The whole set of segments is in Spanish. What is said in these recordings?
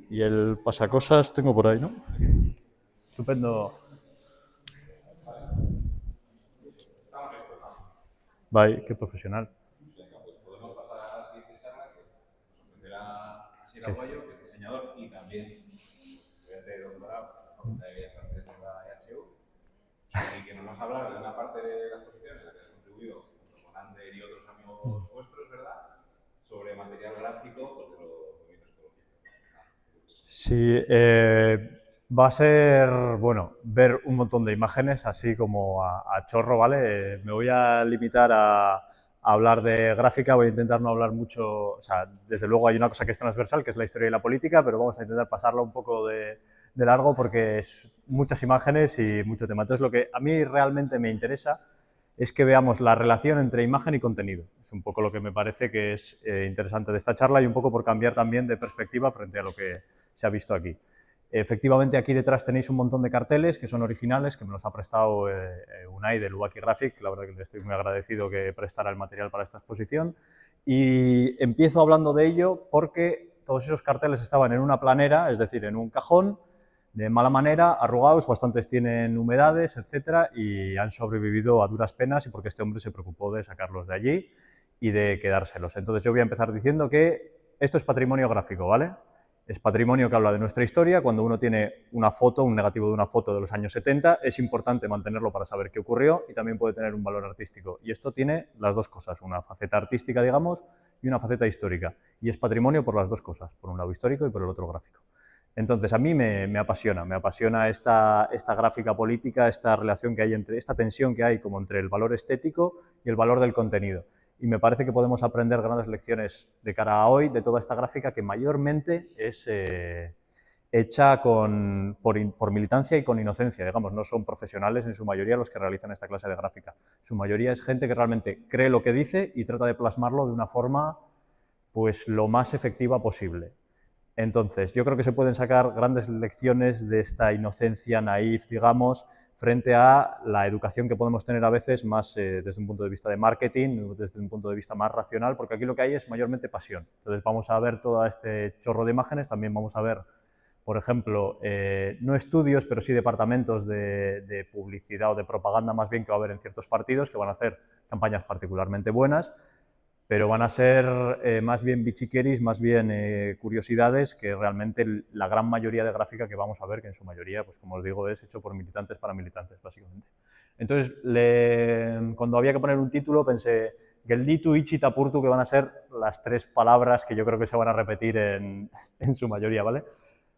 Y el pasacosas tengo por ahí, ¿no? Estupendo. Bye, qué profesional. Venga, pues podemos pasar a la siguiente charla que nos ofrecerá Asier ¿Qué es? Aguayo, que es diseñador y también estudiante de doctorado en la Facultad de Bellas Artes de la EHU, y que nos vas a hablar de una parte de la exposición en la que has contribuido junto con Ander y otros amigos vuestros, ¿verdad? Sobre material gráfico pues, de los movimientos ecologistas. Sí, va a ser, bueno, ver un montón de imágenes, así como a chorro, ¿vale? Me voy a limitar a hablar de gráfica, voy a intentar no hablar mucho, o sea, desde luego hay una cosa que es transversal, que es la historia y la política, pero vamos a intentar pasarla un poco de largo porque es muchas imágenes y mucho tema. Entonces, lo que a mí realmente me interesa es que veamos la relación entre imagen y contenido. Es un poco lo que me parece que es interesante de esta charla y un poco por cambiar también de perspectiva frente a lo que se ha visto aquí. Efectivamente, aquí detrás tenéis un montón de carteles que son originales, que me los ha prestado Unai de Luwaki Graphic, la verdad que le estoy muy agradecido que prestara el material para esta exposición. Y empiezo hablando de ello porque todos esos carteles estaban en una planera, es decir, en un cajón, de mala manera, arrugados, bastantes tienen humedades, etcétera, y han sobrevivido a duras penas y porque este hombre se preocupó de sacarlos de allí y de quedárselos. Entonces yo voy a empezar diciendo que esto es patrimonio gráfico, ¿vale? Es patrimonio que habla de nuestra historia. Cuando uno tiene una foto, un negativo de una foto de los años 70, es importante mantenerlo para saber qué ocurrió y también puede tener un valor artístico. Y esto tiene las dos cosas, una faceta artística, digamos, y una faceta histórica. Y es patrimonio por las dos cosas, por un lado histórico y por el otro gráfico. Entonces, a mí me apasiona esta gráfica política, esta relación que hay entre, esta tensión que hay como entre el valor estético y el valor del contenido. Y me parece que podemos aprender grandes lecciones de cara a hoy de toda esta gráfica que mayormente es hecha por militancia y con inocencia, digamos, no son profesionales en su mayoría los que realizan esta clase de gráfica. Su mayoría es gente que realmente cree lo que dice y trata de plasmarlo de una forma pues lo más efectiva posible. Entonces, yo creo que se pueden sacar grandes lecciones de esta inocencia naif, digamos, frente a la educación que podemos tener a veces más desde un punto de vista de marketing, desde un punto de vista más racional, porque aquí lo que hay es mayormente pasión. Entonces vamos a ver todo este chorro de imágenes, también vamos a ver, por ejemplo, no estudios, pero sí departamentos de publicidad o de propaganda más bien que va a haber en ciertos partidos, que van a hacer campañas particularmente buenas, pero van a ser más bien bichiqueris, más bien curiosidades que realmente la gran mayoría de gráfica que vamos a ver, que en su mayoría, pues como os digo, es hecho por militantes para militantes, básicamente. Entonces, cuando había que poner un título, pensé Gelditu, Ichi, Tapurtu, que van a ser las tres palabras que yo creo que se van a repetir en su mayoría, ¿vale?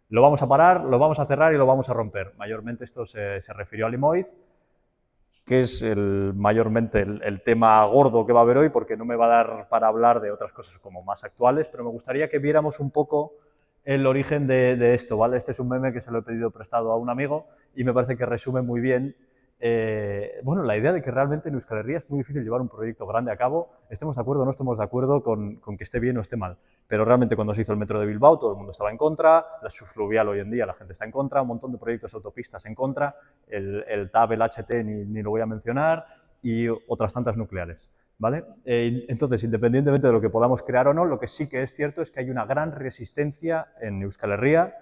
Lo vamos a parar, lo vamos a cerrar y lo vamos a romper. Mayormente esto se refirió a Limoiz, que es mayormente el tema gordo que va a haber hoy, porque no me va a dar para hablar de otras cosas como más actuales, pero me gustaría que viéramos un poco el origen de esto, ¿vale? Este es un meme que se lo he pedido prestado a un amigo y me parece que resume muy bien bueno, la idea de que realmente en Euskal Herria es muy difícil llevar un proyecto grande a cabo, estemos de acuerdo o no estemos de acuerdo con que esté bien o esté mal. Pero realmente cuando se hizo el metro de Bilbao todo el mundo estaba en contra, la subfluvial hoy en día la gente está en contra, un montón de proyectos autopistas en contra, el TAB, el HT ni lo voy a mencionar, y otras tantas nucleares. ¿Vale? Entonces, independientemente de lo que podamos crear o no, lo que sí que es cierto es que hay una gran resistencia en Euskal Herria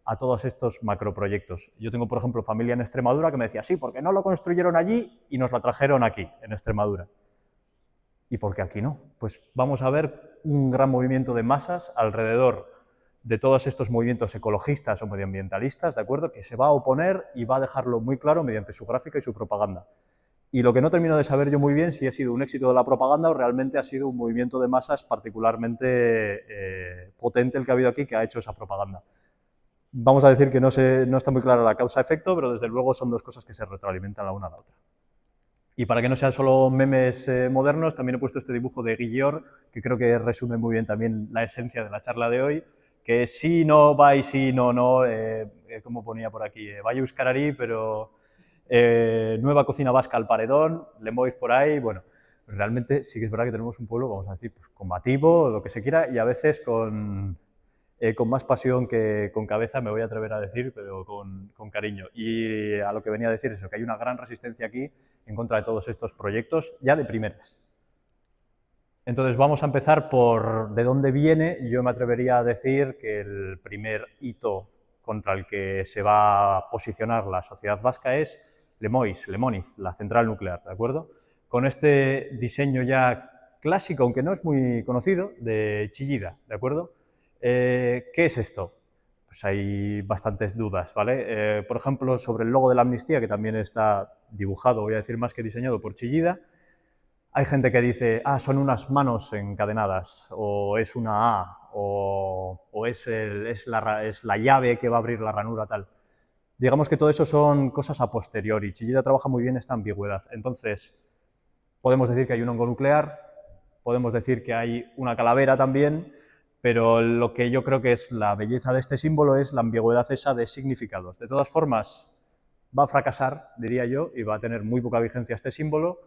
a todos estos macroproyectos. Yo tengo, por ejemplo, familia en Extremadura que me decía, sí, porque no lo construyeron allí y nos la trajeron aquí, en Extremadura. ¿Y por qué aquí no? Pues vamos a ver un gran movimiento de masas alrededor de todos estos movimientos ecologistas o medioambientalistas, ¿de acuerdo? Que se va a oponer y va a dejarlo muy claro mediante su gráfica y su propaganda. Y lo que no termino de saber yo muy bien si ha sido un éxito de la propaganda o realmente ha sido un movimiento de masas particularmente potente el que ha habido aquí que ha hecho esa propaganda. Vamos a decir que no está muy clara la causa-efecto, pero desde luego son dos cosas que se retroalimentan la una a la otra. Y para que no sean solo memes modernos, también he puesto este dibujo de Guillor, que creo que resume muy bien también la esencia de la charla de hoy, que es sí, no, vai, sí, no, no, como ponía por aquí, vaya Euskarari, pero nueva cocina vasca al paredón, Lemoiz por ahí, bueno, realmente sí que es verdad que tenemos un pueblo, vamos a decir, pues, combativo, lo que se quiera, y a veces con más pasión que con cabeza, me voy a atrever a decir, pero con cariño. Y a lo que venía a decir eso, que hay una gran resistencia aquí en contra de todos estos proyectos, ya de primeras. Entonces vamos a empezar por de dónde viene. Yo me atrevería a decir que el primer hito contra el que se va a posicionar la sociedad vasca es Lemoiz, la central nuclear, ¿de acuerdo? Con este diseño ya clásico, aunque no es muy conocido, de Chillida, ¿de acuerdo? ¿Qué es esto? Pues hay bastantes dudas, ¿vale? Por ejemplo, sobre el logo de la amnistía, que también está dibujado, voy a decir más que diseñado por Chillida, hay gente que dice, son unas manos encadenadas, o es una A, o es la llave que va a abrir la ranura, tal. Digamos que todo eso son cosas a posteriori. Chillida trabaja muy bien esta ambigüedad. Entonces, podemos decir que hay un hongo nuclear, podemos decir que hay una calavera también, pero lo que yo creo que es la belleza de este símbolo es la ambigüedad esa de significados. De todas formas, va a fracasar, diría yo, y va a tener muy poca vigencia este símbolo.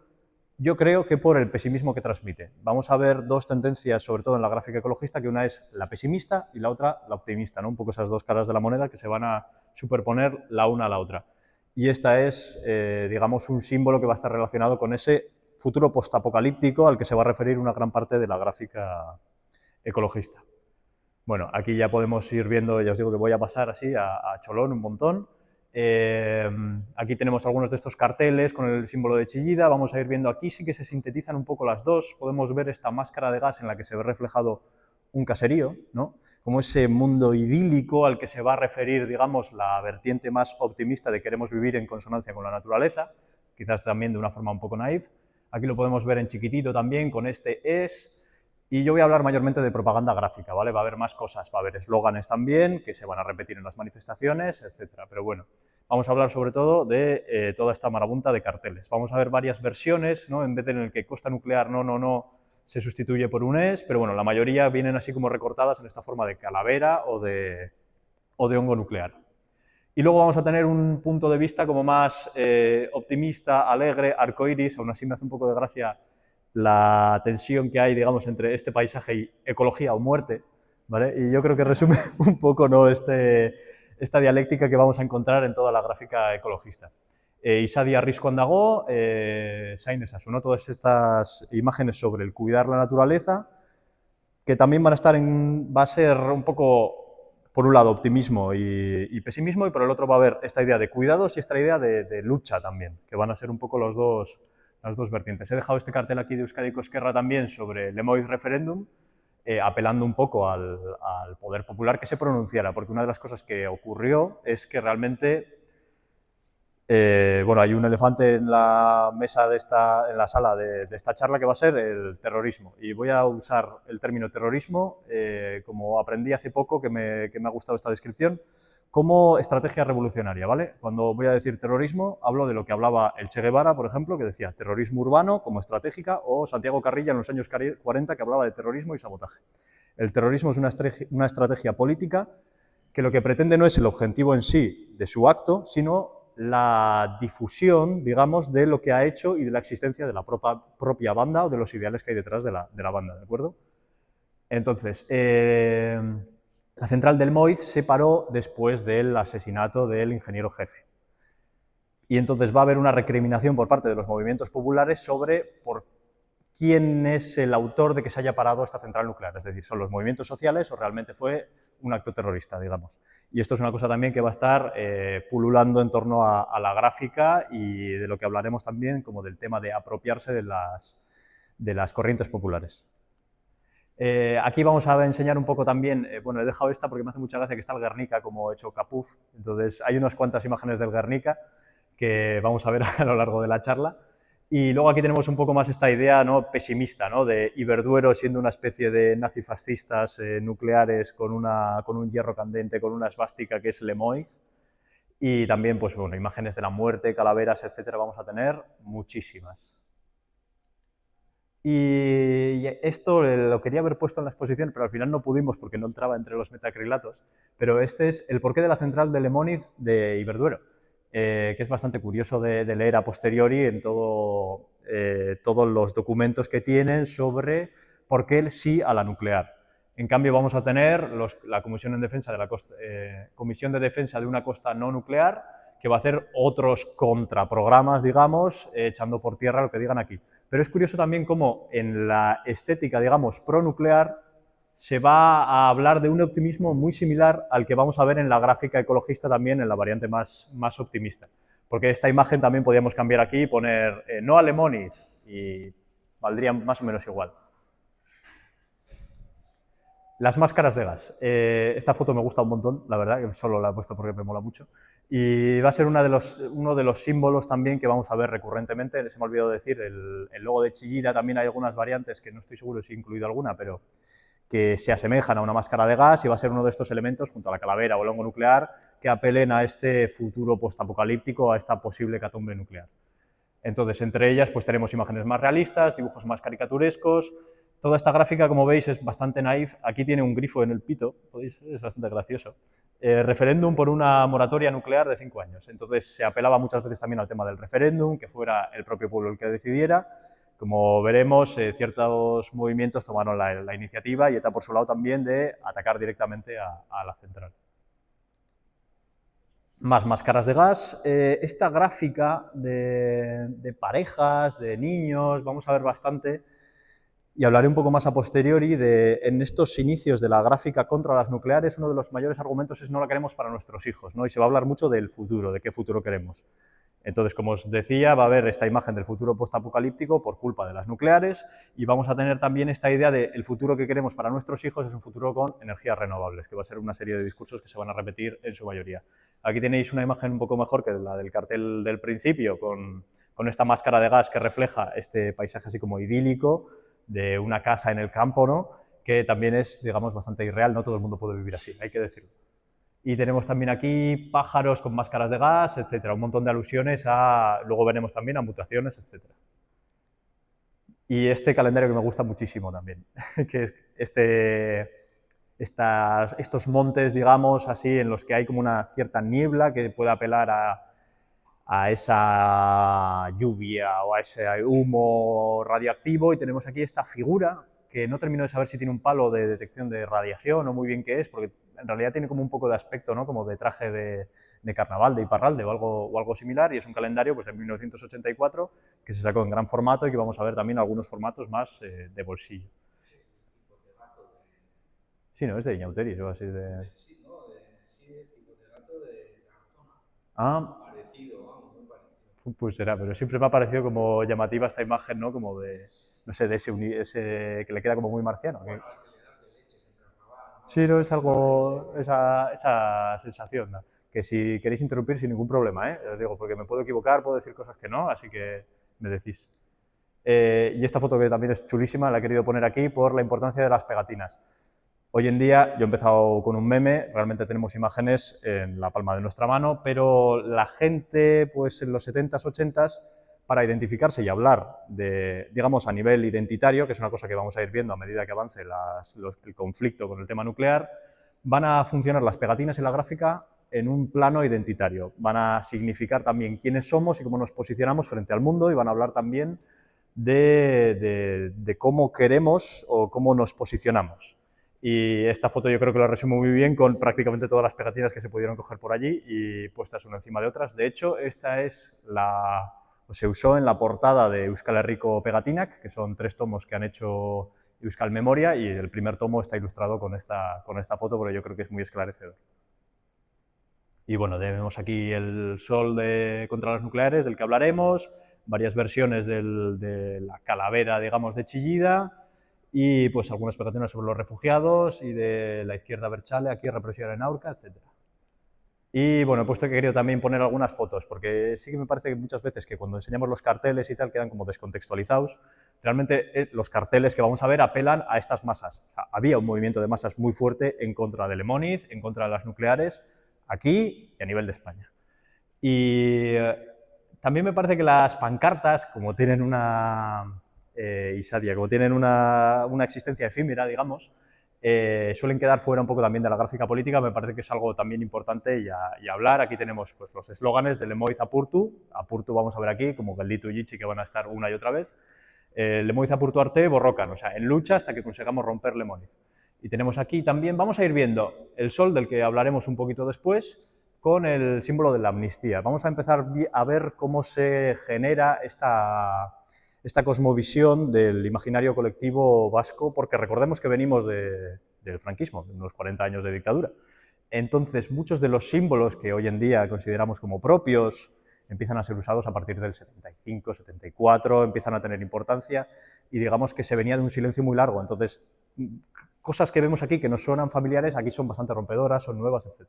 Yo creo que por el pesimismo que transmite. Vamos a ver dos tendencias, sobre todo en la gráfica ecologista, que una es la pesimista y la otra la optimista, ¿no? Un poco esas dos caras de la moneda que se van a superponer la una a la otra. Y esta es, digamos, un símbolo que va a estar relacionado con ese futuro postapocalíptico al que se va a referir una gran parte de la gráfica ecologista. Bueno, aquí ya podemos ir viendo, ya os digo que voy a pasar así a cholón un montón. Aquí tenemos algunos de estos carteles con el símbolo de Chillida. Vamos a ir viendo aquí, sí que se sintetizan un poco las dos. Podemos ver esta máscara de gas en la que se ve reflejado un caserío, ¿no? Como ese mundo idílico al que se va a referir, digamos, la vertiente más optimista de queremos vivir en consonancia con la naturaleza, quizás también de una forma un poco naif. Aquí lo podemos ver en chiquitito también con este es. Y yo voy a hablar mayormente de propaganda gráfica, ¿vale? Va a haber más cosas, va a haber eslóganes también que se van a repetir en las manifestaciones, etcétera. Pero bueno, vamos a hablar sobre todo de toda esta marabunta de carteles. Vamos a ver varias versiones, ¿no? En vez de en el que costa nuclear no, se sustituye por un es, pero bueno, la mayoría vienen así como recortadas en esta forma de calavera o de hongo nuclear. Y luego vamos a tener un punto de vista como más optimista, alegre, arcoiris. Aún así me hace un poco de gracia la tensión que hay, digamos, entre este paisaje y ecología o muerte, ¿vale? Y yo creo que resume un poco, ¿no?, esta dialéctica que vamos a encontrar en toda la gráfica ecologista. Isadi Arrisco Andagó, Sain Esasu, ¿no? Todas estas imágenes sobre el cuidar la naturaleza, que también van a estar va a ser un poco, por un lado, optimismo y pesimismo, y por el otro va a haber esta idea de cuidados y esta idea de lucha también, que van a ser un poco las dos vertientes. He dejado este cartel aquí de Euskadiko Ezkerra también sobre Lemoiz Referendum, apelando un poco al poder popular que se pronunciara, porque una de las cosas que ocurrió es que realmente, bueno, hay un elefante en la mesa en la sala de esta charla, que va a ser el terrorismo. Y voy a usar el término terrorismo, como aprendí hace poco, que me ha gustado esta descripción, como estrategia revolucionaria, ¿vale? Cuando voy a decir terrorismo, hablo de lo que hablaba el Che Guevara, por ejemplo, que decía terrorismo urbano como estratégica, o Santiago Carrilla en los años 40, que hablaba de terrorismo y sabotaje. El terrorismo es una estrategia política que lo que pretende no es el objetivo en sí de su acto, sino la difusión, digamos, de lo que ha hecho y de la existencia de la propia banda o de los ideales que hay detrás de la banda, ¿de acuerdo? Entonces, la central del Moiz se paró después del asesinato del ingeniero jefe. Y entonces va a haber una recriminación por parte de los movimientos populares sobre por quién es el autor de que se haya parado esta central nuclear. Es decir, ¿son los movimientos sociales o realmente fue un acto terrorista, digamos? Y esto es una cosa también que va a estar pululando en torno a la gráfica y de lo que hablaremos también como del tema de apropiarse de las corrientes populares. Aquí vamos a enseñar un poco también, bueno, he dejado esta porque me hace mucha gracia que está el Guernica como hecho capuf, entonces hay unas cuantas imágenes del Guernica que vamos a ver a lo largo de la charla. Y luego aquí tenemos un poco más esta idea, ¿no?, pesimista, ¿no?, de Iberduero siendo una especie de nazifascistas nucleares con un hierro candente, con una esvástica que es Lemoiz. Y también, pues bueno, imágenes de la muerte, calaveras, etcétera, vamos a tener muchísimas. Y esto lo quería haber puesto en la exposición, pero al final no pudimos porque no entraba entre los metacrilatos. Pero este es el porqué de la central de Lemoiz de Iberduero, que es bastante curioso de leer a posteriori en todos los documentos que tienen sobre por qué sí a la nuclear. En cambio, vamos a tener la Comisión de Defensa de una costa no nuclear, que va a hacer otros contraprogramas, digamos, echando por tierra lo que digan aquí. Pero es curioso también cómo en la estética, digamos, pronuclear, se va a hablar de un optimismo muy similar al que vamos a ver en la gráfica ecologista también, en la variante más optimista. Porque esta imagen también podríamos cambiar aquí y poner no a Lemoniz y valdría más o menos igual. Las máscaras de gas. Esta foto me gusta un montón, la verdad, que solo la he puesto porque me mola mucho. Y va a ser uno de los símbolos también que vamos a ver recurrentemente. Se me ha olvidado decir, el logo de Chillida también hay algunas variantes, que no estoy seguro si he incluido alguna, pero que se asemejan a una máscara de gas y va a ser uno de estos elementos, junto a la calavera o el hongo nuclear, que apelen a este futuro postapocalíptico, a esta posible hecatombe nuclear. Entonces, entre ellas, pues tenemos imágenes más realistas, dibujos más caricaturescos. Toda esta gráfica, como veis, es bastante naif. Aquí tiene un grifo en el pito, podéis, es bastante gracioso. Referéndum por una moratoria nuclear de 5 años. Entonces, se apelaba muchas veces también al tema del referéndum, que fuera el propio pueblo el que decidiera. Como veremos, ciertos movimientos tomaron la iniciativa y ETA por su lado también de atacar directamente a la central. Más máscaras de gas. Esta gráfica de parejas, de niños, vamos a ver bastante, y hablaré un poco más a posteriori en estos inicios de la gráfica contra las nucleares. Uno de los mayores argumentos es no la queremos para nuestros hijos, ¿no? Y se va a hablar mucho del futuro, de qué futuro queremos. Entonces, como os decía, va a haber esta imagen del futuro postapocalíptico por culpa de las nucleares y vamos a tener también esta idea de el futuro que queremos para nuestros hijos es un futuro con energías renovables, que va a ser una serie de discursos que se van a repetir en su mayoría. Aquí tenéis una imagen un poco mejor que la del cartel del principio, con esta máscara de gas que refleja este paisaje así como idílico de una casa en el campo, ¿no? Que también es, digamos, bastante irreal, no todo el mundo puede vivir así, hay que decirlo. Y tenemos también aquí pájaros con máscaras de gas, etcétera, un montón de alusiones a, luego veremos también a mutaciones, etcétera. Y este calendario que me gusta muchísimo también, que es estos montes, digamos, así, en los que hay como una cierta niebla que puede apelar a esa lluvia o a ese humo radioactivo, y tenemos aquí esta figura que no termino de saber si tiene un palo de detección de radiación o muy bien qué es, porque en realidad tiene como un poco de aspecto, ¿no? Como de traje de carnaval, de Iparralde o algo similar, y es un calendario pues, de 1984 que se sacó en gran formato y que vamos a ver también algunos formatos más de bolsillo. Sí, no, es de Iñauteris o así de... Sí, no, sí, el tipo de gato de Tarazona. Ah, Parecido, vamos, muy parecido. pues será, pero siempre me ha parecido como llamativa esta imagen, ¿no? Como de, no sé, de ese que le queda como muy marciano. Bueno, al que le das de leches en carnaval, ¿no? Sí, no, es algo, esa sensación, ¿no? Que si queréis interrumpir sin ningún problema, ¿eh? Os digo, porque me puedo equivocar, puedo decir cosas que no, así que me decís. Y esta foto que también es chulísima, la he querido poner aquí por la importancia de las pegatinas. Hoy en día, yo he empezado con un meme, realmente tenemos imágenes en la palma de nuestra mano, pero la gente, pues en los 70s, 80s, para identificarse y hablar de, digamos, a nivel identitario, que es una cosa que vamos a ir viendo a medida que avance el conflicto con el tema nuclear, van a funcionar las pegatinas y la gráfica en un plano identitario. Van a significar también quiénes somos y cómo nos posicionamos frente al mundo, y van a hablar también de cómo queremos o cómo nos posicionamos. Y esta foto yo creo que lo resumo muy bien con prácticamente todas las pegatinas que se pudieron coger por allí y puestas una encima de otras. De hecho, esta es se usó en la portada de Euskal Herriko Pegatinak, que son 3 tomos que han hecho Euskal Memoria, y el primer tomo está ilustrado con esta foto, porque yo creo que es muy esclarecedor. Y bueno, tenemos aquí el sol contra las nucleares, del que hablaremos, varias versiones de la calavera, digamos, de Chillida, y pues algunas pegatinas sobre los refugiados, y de la izquierda Berchale, aquí represión en Aurca, etc. Y bueno, he puesto que he querido también poner algunas fotos, porque sí que me parece que muchas veces que cuando enseñamos los carteles y tal quedan como descontextualizados. Realmente los carteles que vamos a ver apelan a estas masas. O sea, había un movimiento de masas muy fuerte en contra de Lemoniz, en contra de las nucleares, aquí y a nivel de España. Y también me parece que las pancartas, como tienen Isadia, como tienen una existencia efímera, digamos, suelen quedar fuera un poco también de la gráfica política. Me parece que es algo también importante y hablar. Aquí tenemos pues, los eslóganes de Lemoiz Apurtu. Apurtu vamos a ver aquí, como Gelditu y Yichi, que van a estar una y otra vez. Lemoiz Apurtu Arte, Borrocan, o sea, en lucha hasta que consigamos romper Lemoniz. Y tenemos aquí también, vamos a ir viendo el sol, del que hablaremos un poquito después, con el símbolo de la amnistía. Vamos a empezar a ver cómo se genera esta cosmovisión del imaginario colectivo vasco, porque recordemos que venimos del franquismo, de unos 40 años de dictadura. Entonces, muchos de los símbolos que hoy en día consideramos como propios empiezan a ser usados a partir del 75, 74, empiezan a tener importancia y digamos que se venía de un silencio muy largo. Entonces, cosas que vemos aquí que nos suenan familiares, aquí son bastante rompedoras, son nuevas, etc.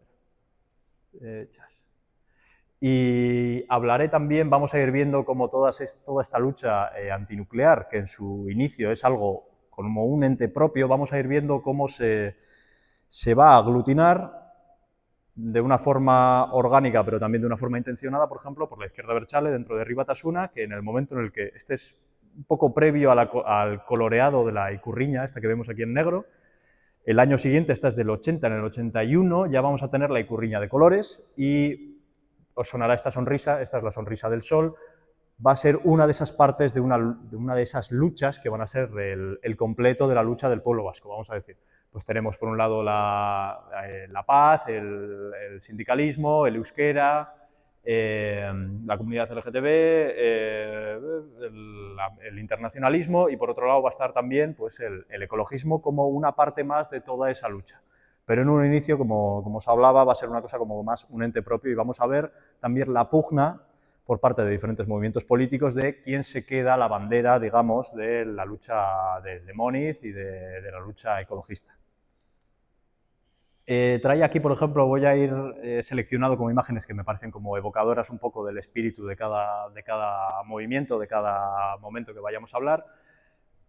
Y hablaré también, vamos a ir viendo cómo toda esta lucha antinuclear, que en su inicio es algo como un ente propio, vamos a ir viendo cómo se va a aglutinar de una forma orgánica, pero también de una forma intencionada, por ejemplo, por la izquierda Abertzale dentro de Herri Batasuna, que en el momento en el que, este es un poco previo al coloreado de la Ikurriña, esta que vemos aquí en negro, el año siguiente, esta es del 80, en el 81 ya vamos a tener la Ikurriña de colores y os sonará esta sonrisa, esta es la sonrisa del sol, va a ser una de esas partes de una de esas luchas que van a ser el completo de la lucha del pueblo vasco, vamos a decir. Pues tenemos por un lado la paz, el sindicalismo, el euskera, la comunidad LGTB, el internacionalismo y por otro lado va a estar también pues, el ecologismo como una parte más de toda esa lucha. Pero en un inicio, como os hablaba, va a ser una cosa como más un ente propio y vamos a ver también la pugna por parte de diferentes movimientos políticos de quién se queda la bandera, digamos, de la lucha de Moniz y de la lucha ecologista. Trae aquí, por ejemplo, voy a ir seleccionado como imágenes que me parecen como evocadoras un poco del espíritu de cada movimiento, de cada momento que vayamos a hablar,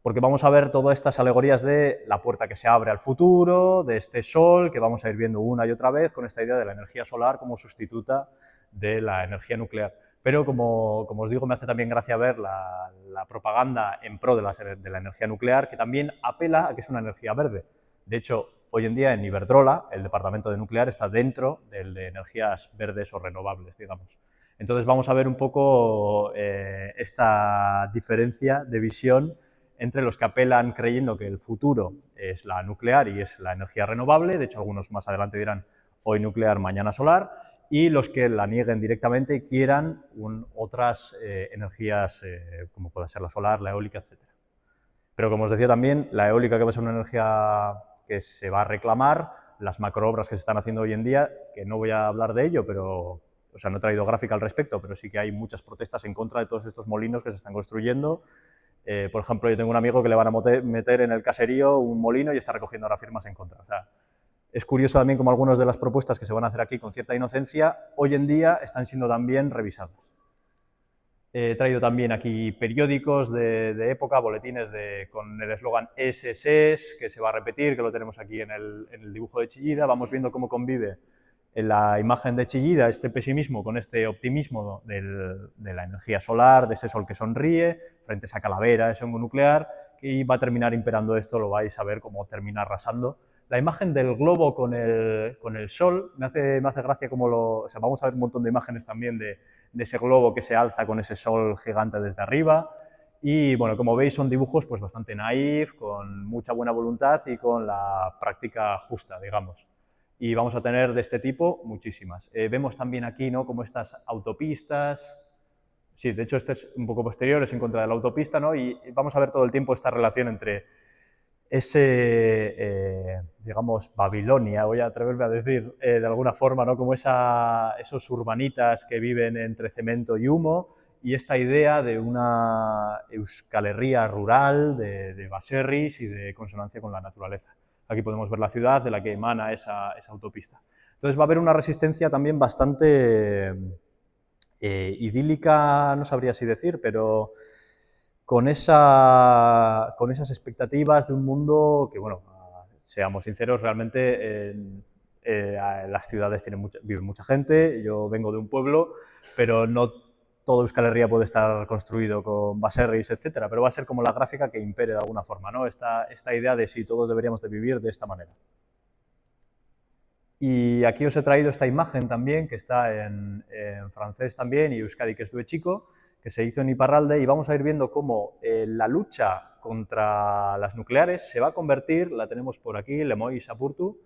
porque vamos a ver todas estas alegorías de la puerta que se abre al futuro, de este sol que vamos a ir viendo una y otra vez con esta idea de la energía solar como sustituta de la energía nuclear. Pero como os digo, me hace también gracia ver la propaganda en pro de la energía nuclear, que también apela a que es una energía verde. De hecho, hoy en día en Iberdrola, el departamento de nuclear está dentro del de energías verdes o renovables, digamos. Entonces vamos a ver un poco esta diferencia de visión entre los que apelan creyendo que el futuro es la nuclear y es la energía renovable, de hecho algunos más adelante dirán hoy nuclear, mañana solar, y los que la nieguen directamente y quieran otras energías como puede ser la solar, la eólica, etc. Pero como os decía también, la eólica que va a ser una energía que se va a reclamar, las macroobras que se están haciendo hoy en día, que no voy a hablar de ello, pero, o sea, no he traído gráfica al respecto, pero sí que hay muchas protestas en contra de todos estos molinos que se están construyendo. Por ejemplo, yo tengo un amigo que le van a meter en el caserío un molino y está recogiendo ahora firmas en contra. O sea, es curioso también como algunas de las propuestas que se van a hacer aquí con cierta inocencia, hoy en día están siendo también revisadas. He traído también aquí periódicos de época, boletines con el eslogan SSS, que se va a repetir, que lo tenemos aquí en el dibujo de Chillida. Vamos viendo cómo convive en la imagen de Chillida este pesimismo con este optimismo de la energía solar, de ese sol que sonríe, frente a esa calavera, ese hongo nuclear, y va a terminar imperando esto, lo vais a ver cómo termina arrasando. La imagen del globo con el sol, me hace gracia como o sea, vamos a ver un montón de imágenes también de ese globo que se alza con ese sol gigante desde arriba. Y bueno, como veis son dibujos pues bastante naif, con mucha buena voluntad y con la práctica justa, digamos. Y vamos a tener de este tipo muchísimas. Vemos también aquí, ¿no?, como estas autopistas. Sí, de hecho este es un poco posterior, es en contra de la autopista, ¿no? Y vamos a ver todo el tiempo esta relación entre digamos, Babilonia, voy a atreverme a decir, de alguna forma, ¿no?, como esos urbanitas que viven entre cemento y humo, y esta idea de una Euskal Herria rural, de baserris y de consonancia con la naturaleza. Aquí podemos ver la ciudad de la que emana esa autopista. Entonces va a haber una resistencia también bastante idílica, no sabría así decir, pero con esas expectativas de un mundo que, bueno, seamos sinceros, realmente en las ciudades vive mucha gente, yo vengo de un pueblo, pero no todo Euskal Herria puede estar construido con baserris, etcétera, pero va a ser como la gráfica que impere de alguna forma, ¿no? Esta idea de si todos deberíamos de vivir de esta manera. Y aquí os he traído esta imagen también, que está en francés también, y Euskadi que estuve chico, que se hizo en Iparralde, y vamos a ir viendo cómo la lucha contra las nucleares se va a convertir, la tenemos por aquí, Lemoiz Apurtu,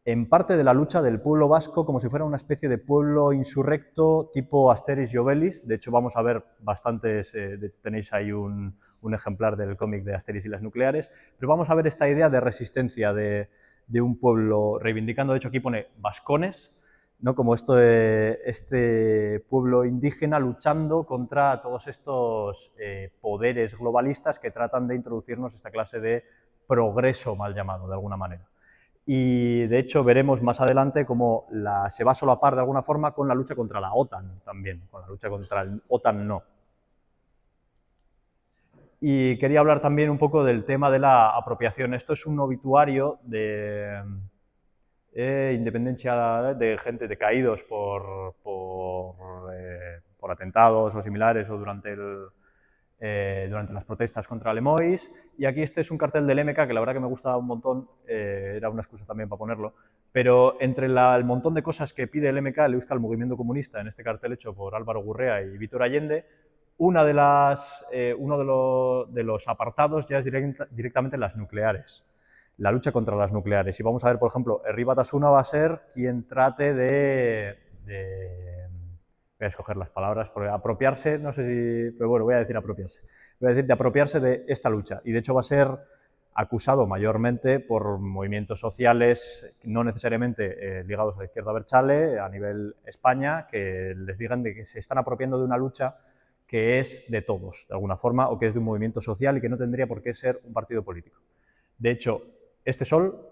en parte de la lucha del pueblo vasco como si fuera una especie de pueblo insurrecto tipo Asterix y Obelix. De hecho, vamos a ver bastantes, tenéis ahí un ejemplar del cómic de Asterix y las nucleares, pero vamos a ver esta idea de resistencia de un pueblo reivindicando, de hecho aquí pone vascones, ¿no? Como este pueblo indígena luchando contra todos estos poderes globalistas que tratan de introducirnos esta clase de progreso mal llamado, de alguna manera. Y de hecho veremos más adelante cómo se va a solapar de alguna forma con la lucha contra la OTAN también, con la lucha contra el OTAN no. Y quería hablar también un poco del tema de la apropiación. Esto es un obituario de independencia de gente de caídos por atentados o similares o durante las protestas contra Lemois. Y aquí este es un cartel del MK que la verdad que me gusta un montón, era una excusa también para ponerlo, pero entre el montón de cosas que pide el MK, el Euskal Movimiento Comunista, en este cartel hecho por Álvaro Gurrea y Vítor Allende, uno de los apartados ya es directamente las nucleares, la lucha contra las nucleares. Y vamos a ver, por ejemplo, Herri Batasuna va a ser quien trate voy a escoger las palabras, porque apropiarse, no sé si, pero bueno, voy a decir apropiarse. Voy a decir de apropiarse de esta lucha. Y de hecho va a ser acusado mayormente por movimientos sociales, no necesariamente ligados a la izquierda abertzale, a nivel España, que les digan de que se están apropiando de una lucha que es de todos, de alguna forma, o que es de un movimiento social y que no tendría por qué ser un partido político. De hecho, este sol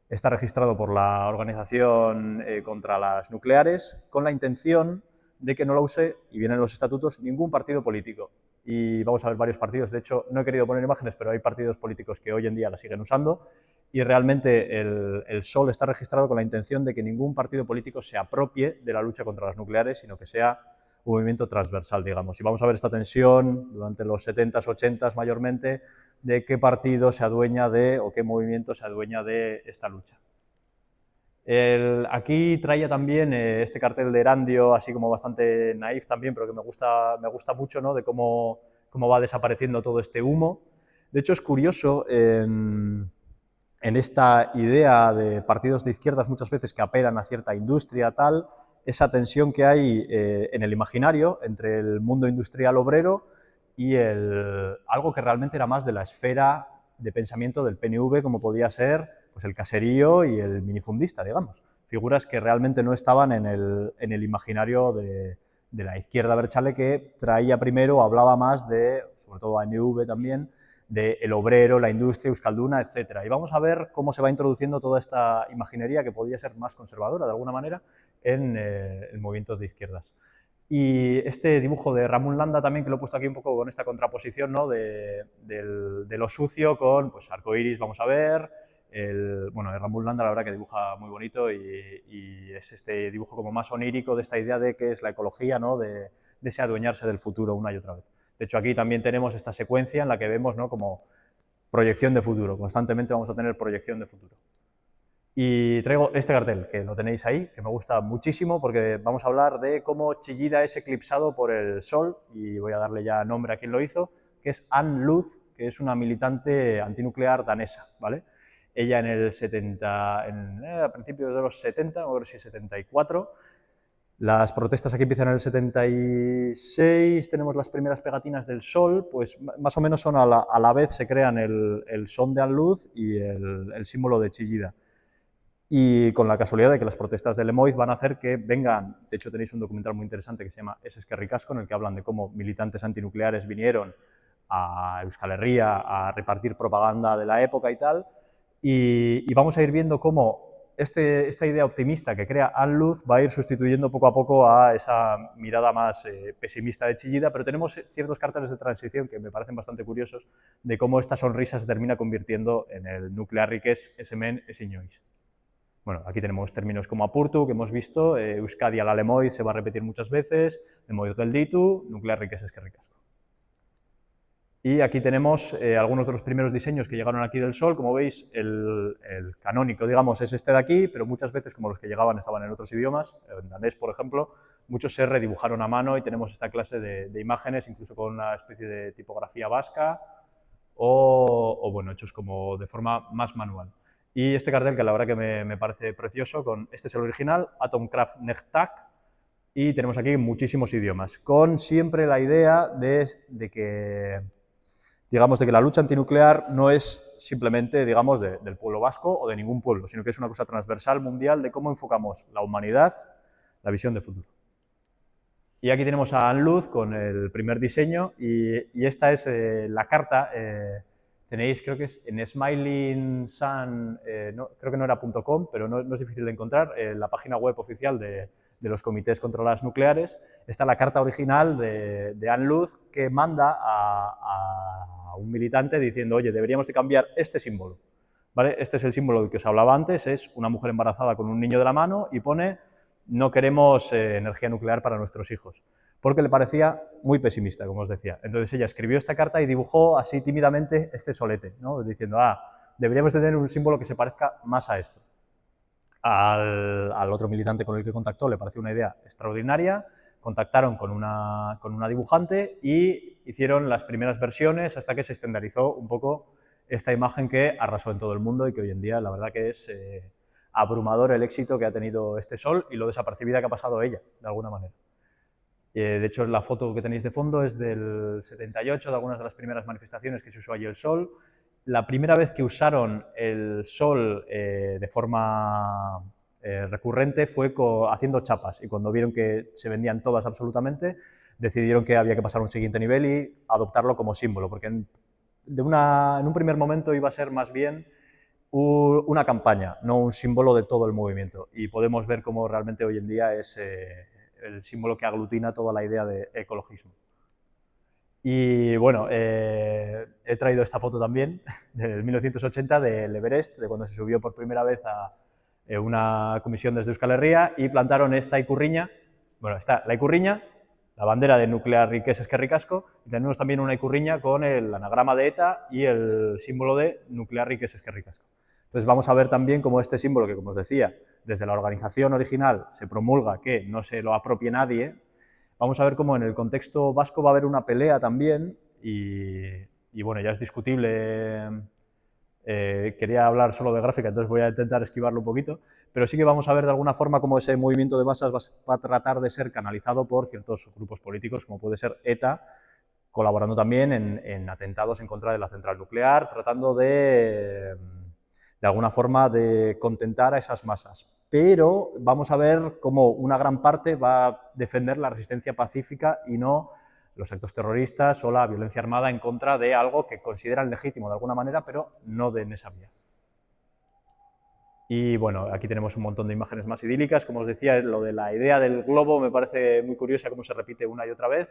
está registrado por la Organización contra las Nucleares con la intención de que no lo use, y vienen los estatutos, ningún partido político. Y vamos a ver varios partidos. De hecho, no he querido poner imágenes, pero hay partidos políticos que hoy en día la siguen usando, y realmente el sol está registrado con la intención de que ningún partido político se apropie de la lucha contra las nucleares, sino que sea un movimiento transversal, digamos. Y vamos a ver esta tensión durante los 70s, 80s mayormente, de qué partido se adueña de, o qué movimiento se adueña de esta lucha. Aquí traía también este cartel de Erandio, así como bastante naif también, pero que me gusta mucho, ¿no? De cómo va desapareciendo todo este humo. De hecho, es curioso en esta idea de partidos de izquierdas muchas veces que apelan a cierta industria, tal, esa tensión que hay en el imaginario entre el mundo industrial obrero y algo que realmente era más de la esfera de pensamiento del PNV, como podía ser pues el caserío y el minifundista, digamos. Figuras que realmente no estaban en el imaginario de la izquierda abertzale, que traía primero, hablaba más de, sobre todo ANV también, del obrero, la industria, euskalduna, etc. Y vamos a ver cómo se va introduciendo toda esta imaginería que podía ser más conservadora, de alguna manera, en el movimiento de izquierdas. Y este dibujo de Ramón Landa también, que lo he puesto aquí un poco con esta contraposición, ¿no? de lo sucio con pues, arcoiris, vamos a ver. Bueno, Ramón Landa la verdad que dibuja muy bonito y es este dibujo como más onírico de esta idea de que es la ecología, ¿no? de ese adueñarse del futuro una y otra vez. De hecho, aquí también tenemos esta secuencia en la que vemos, ¿no? como proyección de futuro, constantemente vamos a tener proyección de futuro. Y traigo este cartel, que lo tenéis ahí, que me gusta muchísimo porque vamos a hablar de cómo Chillida es eclipsado por el sol, y voy a darle ya nombre a quien lo hizo, que es Anne Luz, que es una militante antinuclear danesa, ¿vale? Ella en el 70, a principios de los 70, no sé si 74, las protestas aquí empiezan en el 76, tenemos las primeras pegatinas del sol, pues más o menos son a la vez se crean el son de Anne Luz y el símbolo de Chillida. Y con la casualidad de que las protestas de Lemoiz van a hacer que vengan, de hecho tenéis un documental muy interesante que se llama Es Esquerricasco, en el que hablan de cómo militantes antinucleares vinieron a Euskal Herria a repartir propaganda de la época y tal, y vamos a ir viendo cómo esta idea optimista que crea Anne Luz va a ir sustituyendo poco a poco a esa mirada más pesimista de Chillida, pero tenemos ciertos carteles de transición que me parecen bastante curiosos de cómo esta sonrisa se termina convirtiendo en el nuclearrik esemen esiñoiz. Bueno, aquí tenemos términos como apurtu, que hemos visto, Euskadi a la Lemoiz se va a repetir muchas veces, Lemoiz gelditu, nuclearrik es eskerrikasco. Y aquí tenemos algunos de los primeros diseños que llegaron aquí del sol. Como veis, el canónico, digamos, es este de aquí, pero muchas veces, como los que llegaban estaban en otros idiomas, en danés, por ejemplo, muchos se redibujaron a mano y tenemos esta clase de imágenes, incluso con una especie de tipografía vasca o bueno, hechos como de forma más manual. Y este cartel, que la verdad que me parece precioso, este es el original, Atomkraft Nechtag, y tenemos aquí muchísimos idiomas, con siempre la idea de que, digamos, de que la lucha antinuclear no es simplemente, digamos, del pueblo vasco o de ningún pueblo, sino que es una cosa transversal, mundial, de cómo enfocamos la humanidad, la visión de futuro. Y aquí tenemos a Anne Luz con el primer diseño, y esta es la carta. Tenéis, creo que es en Smiling Sun, creo que no era .com, pero no es difícil de encontrar, la página web oficial de los comités contra las nucleares. Está la carta original de Anne Luz, que manda a un militante diciendo, oye, deberíamos de cambiar este símbolo, ¿vale? Este es el símbolo del que os hablaba antes, es una mujer embarazada con un niño de la mano y pone, no queremos energía nuclear para nuestros hijos, porque le parecía muy pesimista, como os decía. Entonces ella escribió esta carta y dibujó así tímidamente este solete, ¿no? Diciendo, deberíamos de tener un símbolo que se parezca más a esto. Al otro militante con el que contactó le pareció una idea extraordinaria, contactaron con una dibujante y hicieron las primeras versiones hasta que se estandarizó un poco esta imagen que arrasó en todo el mundo y que hoy en día la verdad que es abrumador el éxito que ha tenido este sol y lo desapercibida que ha pasado ella, de alguna manera. De hecho, la foto que tenéis de fondo es del 78, de algunas de las primeras manifestaciones que se usó allí el sol. La primera vez que usaron el sol de forma recurrente fue haciendo chapas, y cuando vieron que se vendían todas absolutamente, decidieron que había que pasar a un siguiente nivel y adoptarlo como símbolo, porque en un primer momento iba a ser más bien una campaña, no un símbolo de todo el movimiento, y podemos ver cómo realmente hoy en día es el símbolo que aglutina toda la idea de ecologismo. Y bueno, he traído esta foto también, del 1980, del Everest, de cuando se subió por primera vez a una comisión desde Euskal Herria y plantaron esta ikurriña. Bueno, está la ikurriña, la bandera de Nuclearrik ez eskerrik asko, y tenemos también una ikurriña con el anagrama de ETA y el símbolo de Nuclearrik ez eskerrik asko. Entonces vamos a ver también cómo este símbolo, que como os decía, desde la organización original se promulga que no se lo apropie nadie, vamos a ver cómo en el contexto vasco va a haber una pelea también, y bueno, ya es discutible. Quería hablar solo de gráfica, entonces voy a intentar esquivarlo un poquito, pero sí que vamos a ver de alguna forma cómo ese movimiento de masas va a tratar de ser canalizado por ciertos grupos políticos, como puede ser ETA, colaborando también en atentados en contra de la central nuclear, tratando de alguna forma de contentar a esas masas. Pero vamos a ver cómo una gran parte va a defender la resistencia pacífica y no los actos terroristas o la violencia armada en contra de algo que consideran legítimo de alguna manera, pero no en esa vía. Y bueno, aquí tenemos un montón de imágenes más idílicas. Como os decía, lo de la idea del globo me parece muy curiosa, cómo se repite una y otra vez.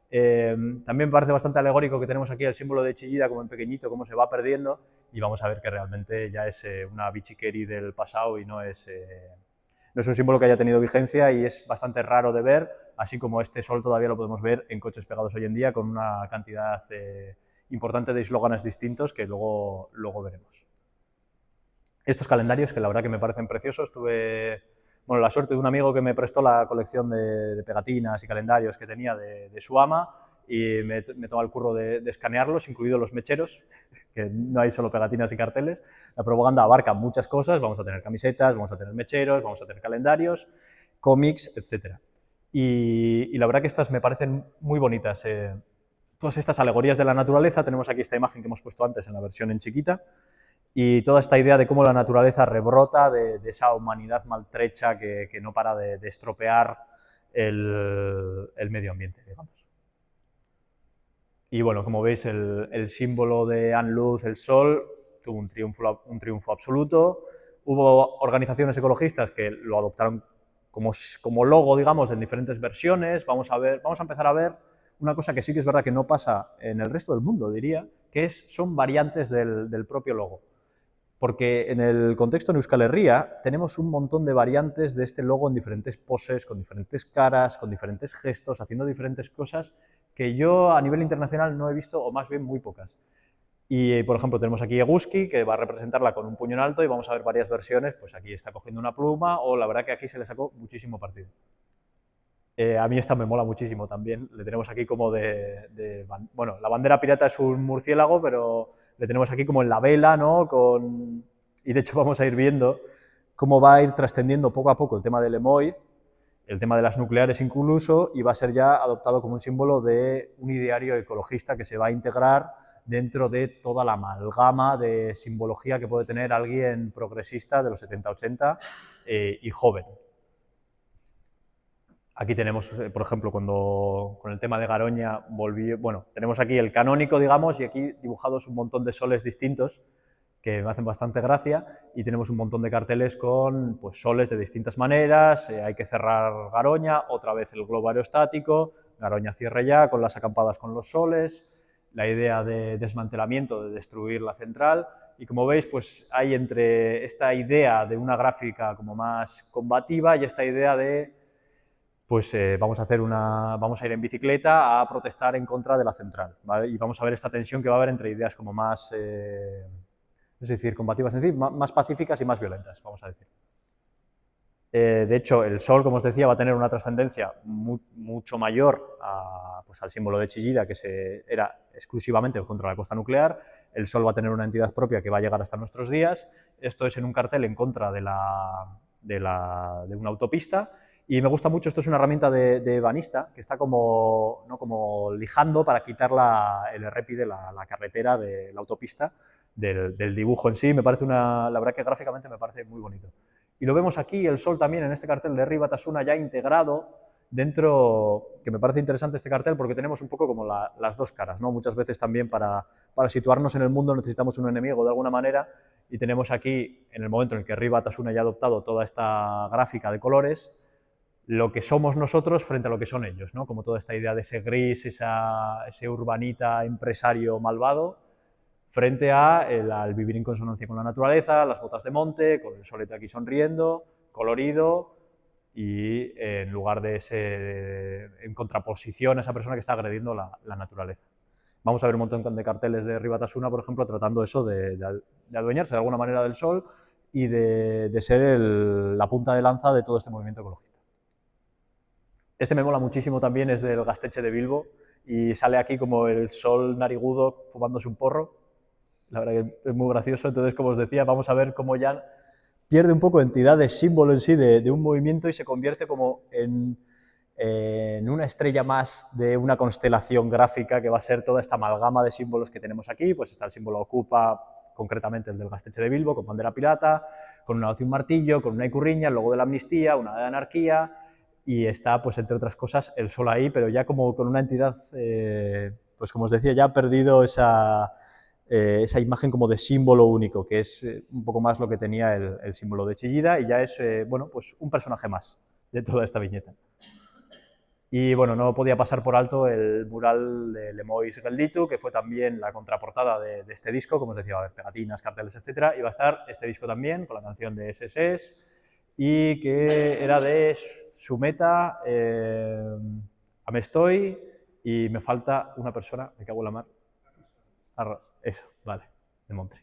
También me parece bastante alegórico que tenemos aquí el símbolo de Chillida como en pequeñito, cómo se va perdiendo, y vamos a ver que realmente ya es una bichiqueri del pasado y no es un símbolo que haya tenido vigencia, y es bastante raro de ver, así como este sol todavía lo podemos ver en coches pegados hoy en día con una cantidad importante de eslóganes distintos que luego veremos. Estos calendarios, que la verdad que me parecen preciosos, tuve la suerte de un amigo que me prestó la colección de pegatinas y calendarios que tenía de su ama, y me tomó el curro de escanearlos, incluidos los mecheros, que no hay solo pegatinas y carteles. La propaganda abarca muchas cosas, vamos a tener camisetas, vamos a tener mecheros, vamos a tener calendarios, cómics, etc. Y la verdad que estas me parecen muy bonitas. Todas estas alegorías de la naturaleza, tenemos aquí esta imagen que hemos puesto antes en la versión en chiquita, y toda esta idea de cómo la naturaleza rebrota de esa humanidad maltrecha que no para de estropear el medio ambiente, digamos. Y bueno, como veis, el símbolo de Anne Luz, el sol, tuvo un triunfo absoluto. Hubo organizaciones ecologistas que lo adoptaron como logo, digamos, en diferentes versiones. Vamos a empezar a ver una cosa que sí que es verdad que no pasa en el resto del mundo, diría, que son variantes del propio logo. Porque en el contexto en Euskal Herria tenemos un montón de variantes de este logo en diferentes poses, con diferentes caras, con diferentes gestos, haciendo diferentes cosas que yo a nivel internacional no he visto, o más bien muy pocas. Y, por ejemplo, tenemos aquí Eguski, que va a representarla con un puño en alto, y vamos a ver varias versiones, pues aquí está cogiendo una pluma, o la verdad que aquí se le sacó muchísimo partido. A mí esta me mola muchísimo también, le tenemos aquí como bueno, la bandera pirata es un murciélago, pero le tenemos aquí como en la vela, ¿no? y de hecho vamos a ir viendo cómo va a ir trascendiendo poco a poco el tema del Lemoiz, el tema de las nucleares incluso, y va a ser ya adoptado como un símbolo de un ideario ecologista que se va a integrar dentro de toda la amalgama de simbología que puede tener alguien progresista de los 70-80 y joven. Aquí tenemos, por ejemplo, cuando con el tema de Garoña tenemos aquí el canónico, digamos, y aquí dibujados un montón de soles distintos que me hacen bastante gracia, y tenemos un montón de carteles con pues, soles de distintas maneras, hay que cerrar Garoña, otra vez el globo aerostático, Garoña cierre ya, con las acampadas con los soles, la idea de desmantelamiento, de destruir la central, y como veis, pues hay entre esta idea de una gráfica como más combativa y esta idea de pues vamos a ir en bicicleta a protestar en contra de la central, ¿vale? Y vamos a ver esta tensión que va a haber entre ideas como más, es decir, combativas, es decir, más pacíficas y más violentas, vamos a decir. De hecho, el sol, como os decía, va a tener una trascendencia mucho mayor pues, al símbolo de Chillida, que era exclusivamente contra la costa nuclear. El sol va a tener una entidad propia que va a llegar hasta nuestros días. Esto es en un cartel en contra de una autopista. Y me gusta mucho, esto es una herramienta de ebanista que está como, ¿no? como lijando para quitar el REPI de la carretera de la autopista, del dibujo en sí. Me parece la verdad que gráficamente me parece muy bonito. Y lo vemos aquí, el sol también en este cartel de Herri Batasuna ya integrado dentro, que me parece interesante este cartel porque tenemos un poco como las dos caras, ¿no? Muchas veces también para situarnos en el mundo necesitamos un enemigo de alguna manera, y tenemos aquí, en el momento en el que Herri Batasuna ya ha adoptado toda esta gráfica de colores, lo que somos nosotros frente a lo que son ellos, ¿no? Como toda esta idea de ese gris, ese urbanita empresario malvado, frente al vivir en consonancia con la naturaleza, las botas de monte, con el solete aquí sonriendo, colorido, y en lugar de en contraposición a esa persona que está agrediendo la naturaleza. Vamos a ver un montón de carteles de Herri Batasuna, por ejemplo, tratando eso de adueñarse de alguna manera del sol y de ser la punta de lanza de todo este movimiento ecologista. Este me mola muchísimo también, es del Gaztetxe de Bilbo, y sale aquí como el sol narigudo fumándose un porro. La verdad que es muy gracioso. Entonces, como os decía, vamos a ver cómo ya pierde un poco entidad de símbolo en sí de un movimiento y se convierte como en una estrella más de una constelación gráfica que va a ser toda esta amalgama de símbolos que tenemos aquí. Pues está el símbolo Ocupa, concretamente el del Gaztetxe de Bilbo, con bandera pirata, con una hoz y un martillo, con una icurriña, el logo de la amnistía, una de anarquía, y está, pues entre otras cosas, el sol ahí, pero ya como con una entidad, pues como os decía, ya ha perdido esa imagen como de símbolo único, que es un poco más lo que tenía el símbolo de Chillida, y ya es, bueno, pues un personaje más de toda esta viñeta. Y bueno, no podía pasar por alto el mural de Lemoiz Gelditu, que fue también la contraportada de este disco, como os decía, va a haber pegatinas, carteles, etc. Y va a estar este disco también, con la canción de SSS, y que era de Sumeta, Amestoy, y me falta una persona, me cago en la mar. Eso, vale, de Montre.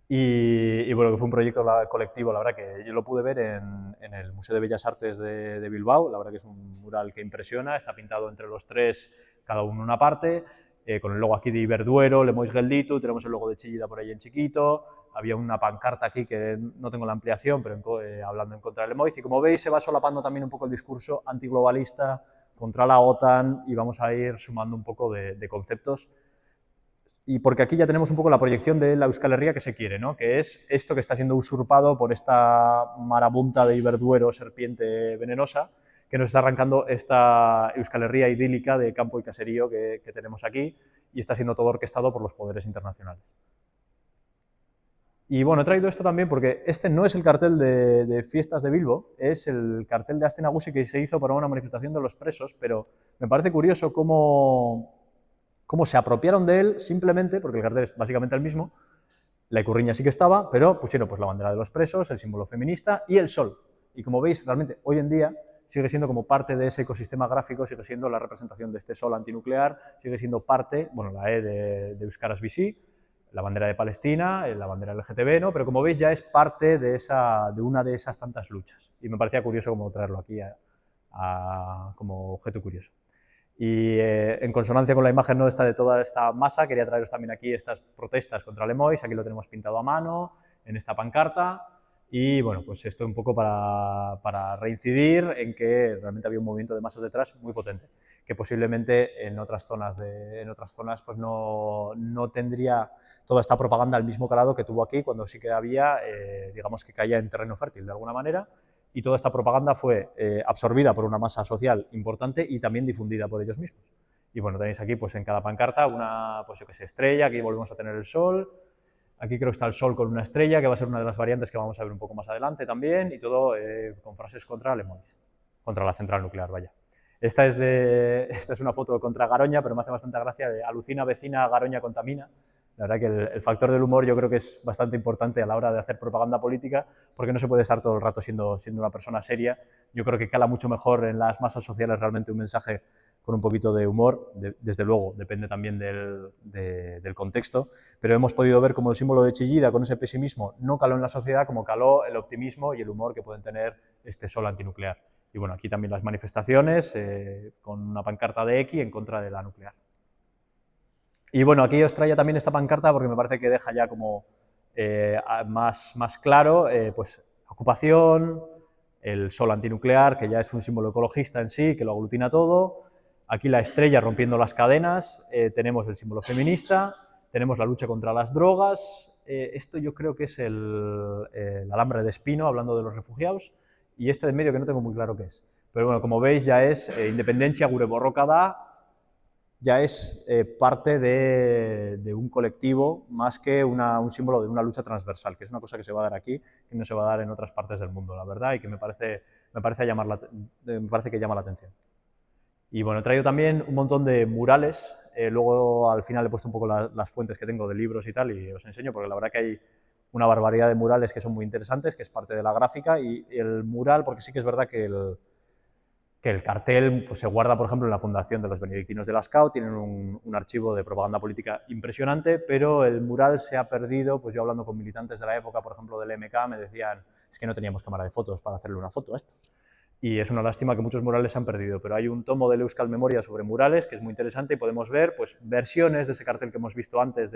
Y bueno, que fue un proyecto colectivo, la verdad que yo lo pude ver en el Museo de Bellas Artes de Bilbao, la verdad que es un mural que impresiona, está pintado entre los tres, cada uno una parte, con el logo aquí de Iberduero, Lemoiz Gelditu, tenemos el logo de Chillida por ahí en chiquito, había una pancarta aquí que no tengo la ampliación, pero hablando en contra de Lemoiz, y como veis se va solapando también un poco el discurso antiglobalista contra la OTAN, y vamos a ir sumando un poco de conceptos. Y porque aquí ya tenemos un poco la proyección de la Euskal Herria que se quiere, ¿no? Que es esto que está siendo usurpado por esta marabunta de Iberduero, serpiente venenosa, que nos está arrancando esta Euskal Herria idílica de campo y caserío que tenemos aquí, y está siendo todo orquestado por los poderes internacionales. Y bueno, he traído esto también porque este no es el cartel de Fiestas de Bilbo, es el cartel de Aste Nagusi que se hizo para una manifestación de los presos, pero me parece curioso cómo se apropiaron de él simplemente, porque el cartel es básicamente el mismo, la icurriña sí que estaba, pero pusieron pues la bandera de los presos, el símbolo feminista y el sol. Y como veis, realmente hoy en día sigue siendo como parte de ese ecosistema gráfico, sigue siendo la representación de este sol antinuclear, sigue siendo parte, bueno, la E de Euskaraz Bizi, la bandera de Palestina, la bandera LGTB, ¿no? Pero como veis ya es parte de una de esas tantas luchas. Y me parecía curioso como traerlo aquí como objeto curioso. Y en consonancia con la imagen, ¿no?, de toda esta masa, quería traeros también aquí estas protestas contra Lemoiz. Aquí lo tenemos pintado a mano, en esta pancarta. Y bueno, pues esto un poco para reincidir en que realmente había un movimiento de masas detrás muy potente, que posiblemente en otras zonas pues no tendría toda esta propaganda al mismo calado que tuvo aquí, cuando sí que había, digamos que caía en terreno fértil de alguna manera, y toda esta propaganda fue absorbida por una masa social importante y también difundida por ellos mismos. Y bueno, tenéis aquí pues en cada pancarta una, pues yo que sé, estrella, aquí volvemos a tener el sol. Aquí creo que está el sol con una estrella, que va a ser una de las variantes que vamos a ver un poco más adelante también, y todo con frases contra Lemoiz, contra la central nuclear, vaya. Esta es una foto contra Garoña, pero me hace bastante gracia de alucina vecina, Garoña contamina. La verdad que el factor del humor yo creo que es bastante importante a la hora de hacer propaganda política, porque no se puede estar todo el rato siendo una persona seria. Yo creo que cala mucho mejor en las masas sociales realmente un mensaje con un poquito de humor, desde luego, depende también del contexto, pero hemos podido ver cómo el símbolo de Chillida, con ese pesimismo, no caló en la sociedad como caló el optimismo y el humor que pueden tener este sol antinuclear. Y bueno, aquí también las manifestaciones, con una pancarta de X en contra de la nuclear. Y bueno, aquí os traía también esta pancarta porque me parece que deja ya como más claro, pues ocupación, el sol antinuclear, que ya es un símbolo ecologista en sí, que lo aglutina todo. Aquí la estrella rompiendo las cadenas, tenemos el símbolo feminista, tenemos la lucha contra las drogas, esto yo creo que es el alambre de espino, hablando de los refugiados, y este de en medio que no tengo muy claro qué es. Pero bueno, como veis ya es independencia gure borroka da, ya es parte de un colectivo más que un símbolo de una lucha transversal, que es una cosa que se va a dar aquí, que no se va a dar en otras partes del mundo, la verdad, y que me parece que llama la atención. Y bueno, he traído también un montón de murales, luego al final he puesto un poco las fuentes que tengo de libros y tal, y os enseño, porque la verdad que hay una barbaridad de murales que son muy interesantes, que es parte de la gráfica, y el mural, porque sí que es verdad que el cartel pues, se guarda, por ejemplo, en la Fundación de los Benedictinos de Lascaux, tienen un archivo de propaganda política impresionante, pero el mural se ha perdido, pues yo hablando con militantes de la época, por ejemplo, del MK, me decían, es que no teníamos cámara de fotos para hacerle una foto a esto. Y es una lástima que muchos murales se han perdido, pero hay un tomo de Euskal Memoria sobre murales que es muy interesante y podemos ver pues, versiones de ese cartel que hemos visto antes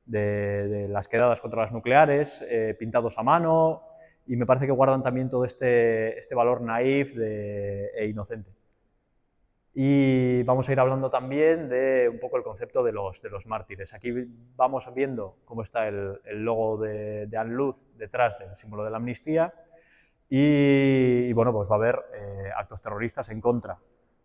de las quedadas contra las nucleares, pintados a mano, y me parece que guardan también todo este valor naif e inocente. Y vamos a ir hablando también de un poco el concepto de los mártires. Aquí vamos viendo cómo está el logo de Anluz detrás del símbolo de la amnistía, y bueno, pues va a haber actos terroristas en contra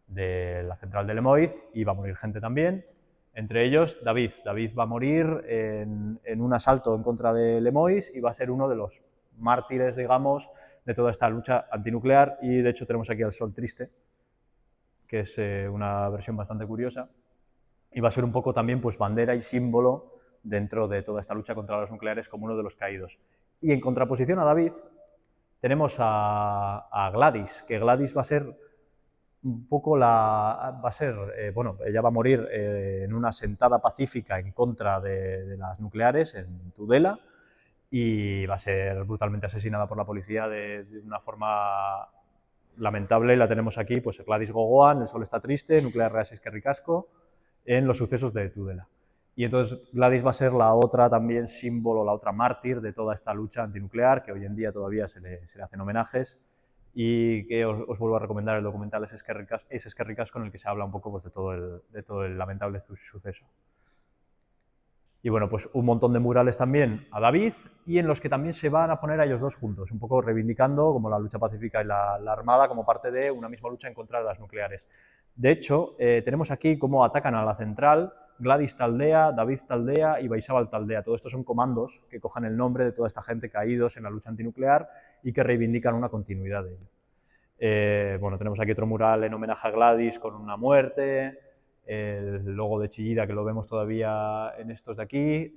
de la central de Lemoiz y va a morir gente también, entre ellos David. David va a morir en un asalto en contra de Lemoiz y va a ser uno de los mártires, digamos, de toda esta lucha antinuclear, y de hecho tenemos aquí al Sol Triste, que es una versión bastante curiosa, y va a ser un poco también pues, bandera y símbolo dentro de toda esta lucha contra los nucleares como uno de los caídos. Y en contraposición a David, tenemos a Gladys, que Gladys va a ser un poco bueno, ella va a morir en una sentada pacífica en contra de las nucleares en Tudela y va a ser brutalmente asesinada por la policía de una forma lamentable, y la tenemos aquí, pues Gladys Gogoan, El sol está triste, Nuclear Reas Eskerrik asko, en los sucesos de Tudela. Y entonces Gladys va a ser la otra también símbolo, la otra mártir de toda esta lucha antinuclear, que hoy en día todavía se le hacen homenajes, y que os vuelvo a recomendar el documental Es Eskerrik asko, con el que se habla un poco pues, de todo el lamentable suceso. Y bueno, pues un montón de murales también a David, y en los que también se van a poner a ellos dos juntos, un poco reivindicando como la lucha pacífica y la Armada como parte de una misma lucha en contra de las nucleares. De hecho, tenemos aquí cómo atacan a la central Gladys Taldea, David Taldea y Baizabal Taldea. Todo esto son comandos que cojan el nombre de toda esta gente caídos en la lucha antinuclear y que reivindican una continuidad de ello. Bueno, tenemos aquí otro mural en homenaje a Gladys con una muerte, el logo de Chillida, que lo vemos todavía en estos de aquí,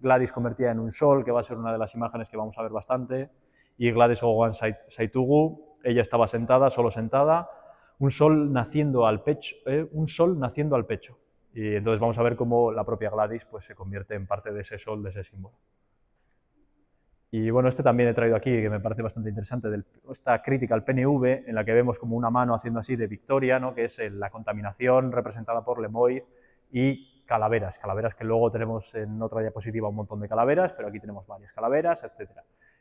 Gladys convertida en un sol, que va a ser una de las imágenes que vamos a ver bastante, y Gladys Gogoan Saitugu, ella estaba sentada, solo sentada, un sol naciendo al pecho, y entonces vamos a ver cómo la propia Gladys pues, se convierte en parte de ese sol, de ese símbolo. Y bueno, este también he traído aquí, que me parece bastante interesante, esta crítica al PNV, en la que vemos como una mano haciendo así de victoria, ¿no? Que es la contaminación representada por Lemoiz, y calaveras, calaveras que luego tenemos en otra diapositiva un montón de calaveras, pero aquí tenemos varias calaveras, etc.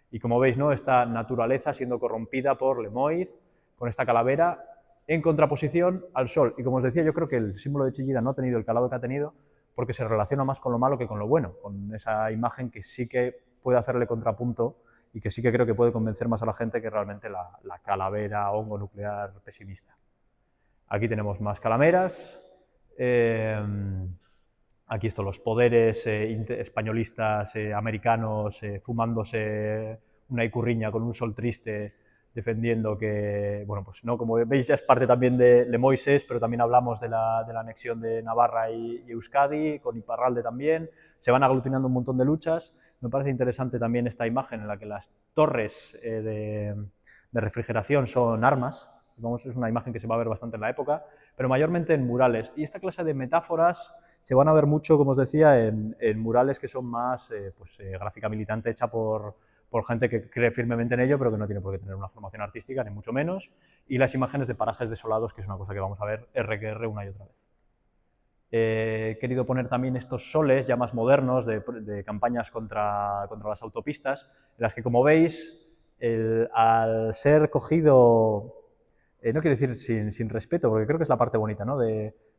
Y como veis, ¿no?, esta naturaleza siendo corrompida por Lemoiz, con esta calavera, en contraposición al Sol. Y como os decía, yo creo que el símbolo de Chillida no ha tenido el calado que ha tenido porque se relaciona más con lo malo que con lo bueno, con esa imagen que sí que puede hacerle contrapunto y que sí que creo que puede convencer más a la gente que realmente la calavera hongo nuclear pesimista. Aquí tenemos más calaveras. Aquí están los poderes españolistas americanos fumándose una icurriña con un sol triste, defendiendo que, bueno, pues no, como veis ya es parte también de Lemoises, pero también hablamos de la anexión de Navarra y Euskadi, con Iparralde también, se van aglutinando un montón de luchas. Me parece interesante también esta imagen en la que las torres de refrigeración son armas, vamos, es una imagen que se va a ver bastante en la época, pero mayormente en murales, y esta clase de metáforas se van a ver mucho, como os decía, en murales que son más gráfica militante hecha por gente que cree firmemente en ello, pero que no tiene por qué tener una formación artística, ni mucho menos, y las imágenes de parajes desolados, que es una cosa que vamos a ver R que R una y otra vez. He querido poner también estos soles ya más modernos de campañas contra las autopistas, en las que, como veis, al ser cogido, no quiero decir sin respeto, porque creo que es la parte bonita, ¿no?,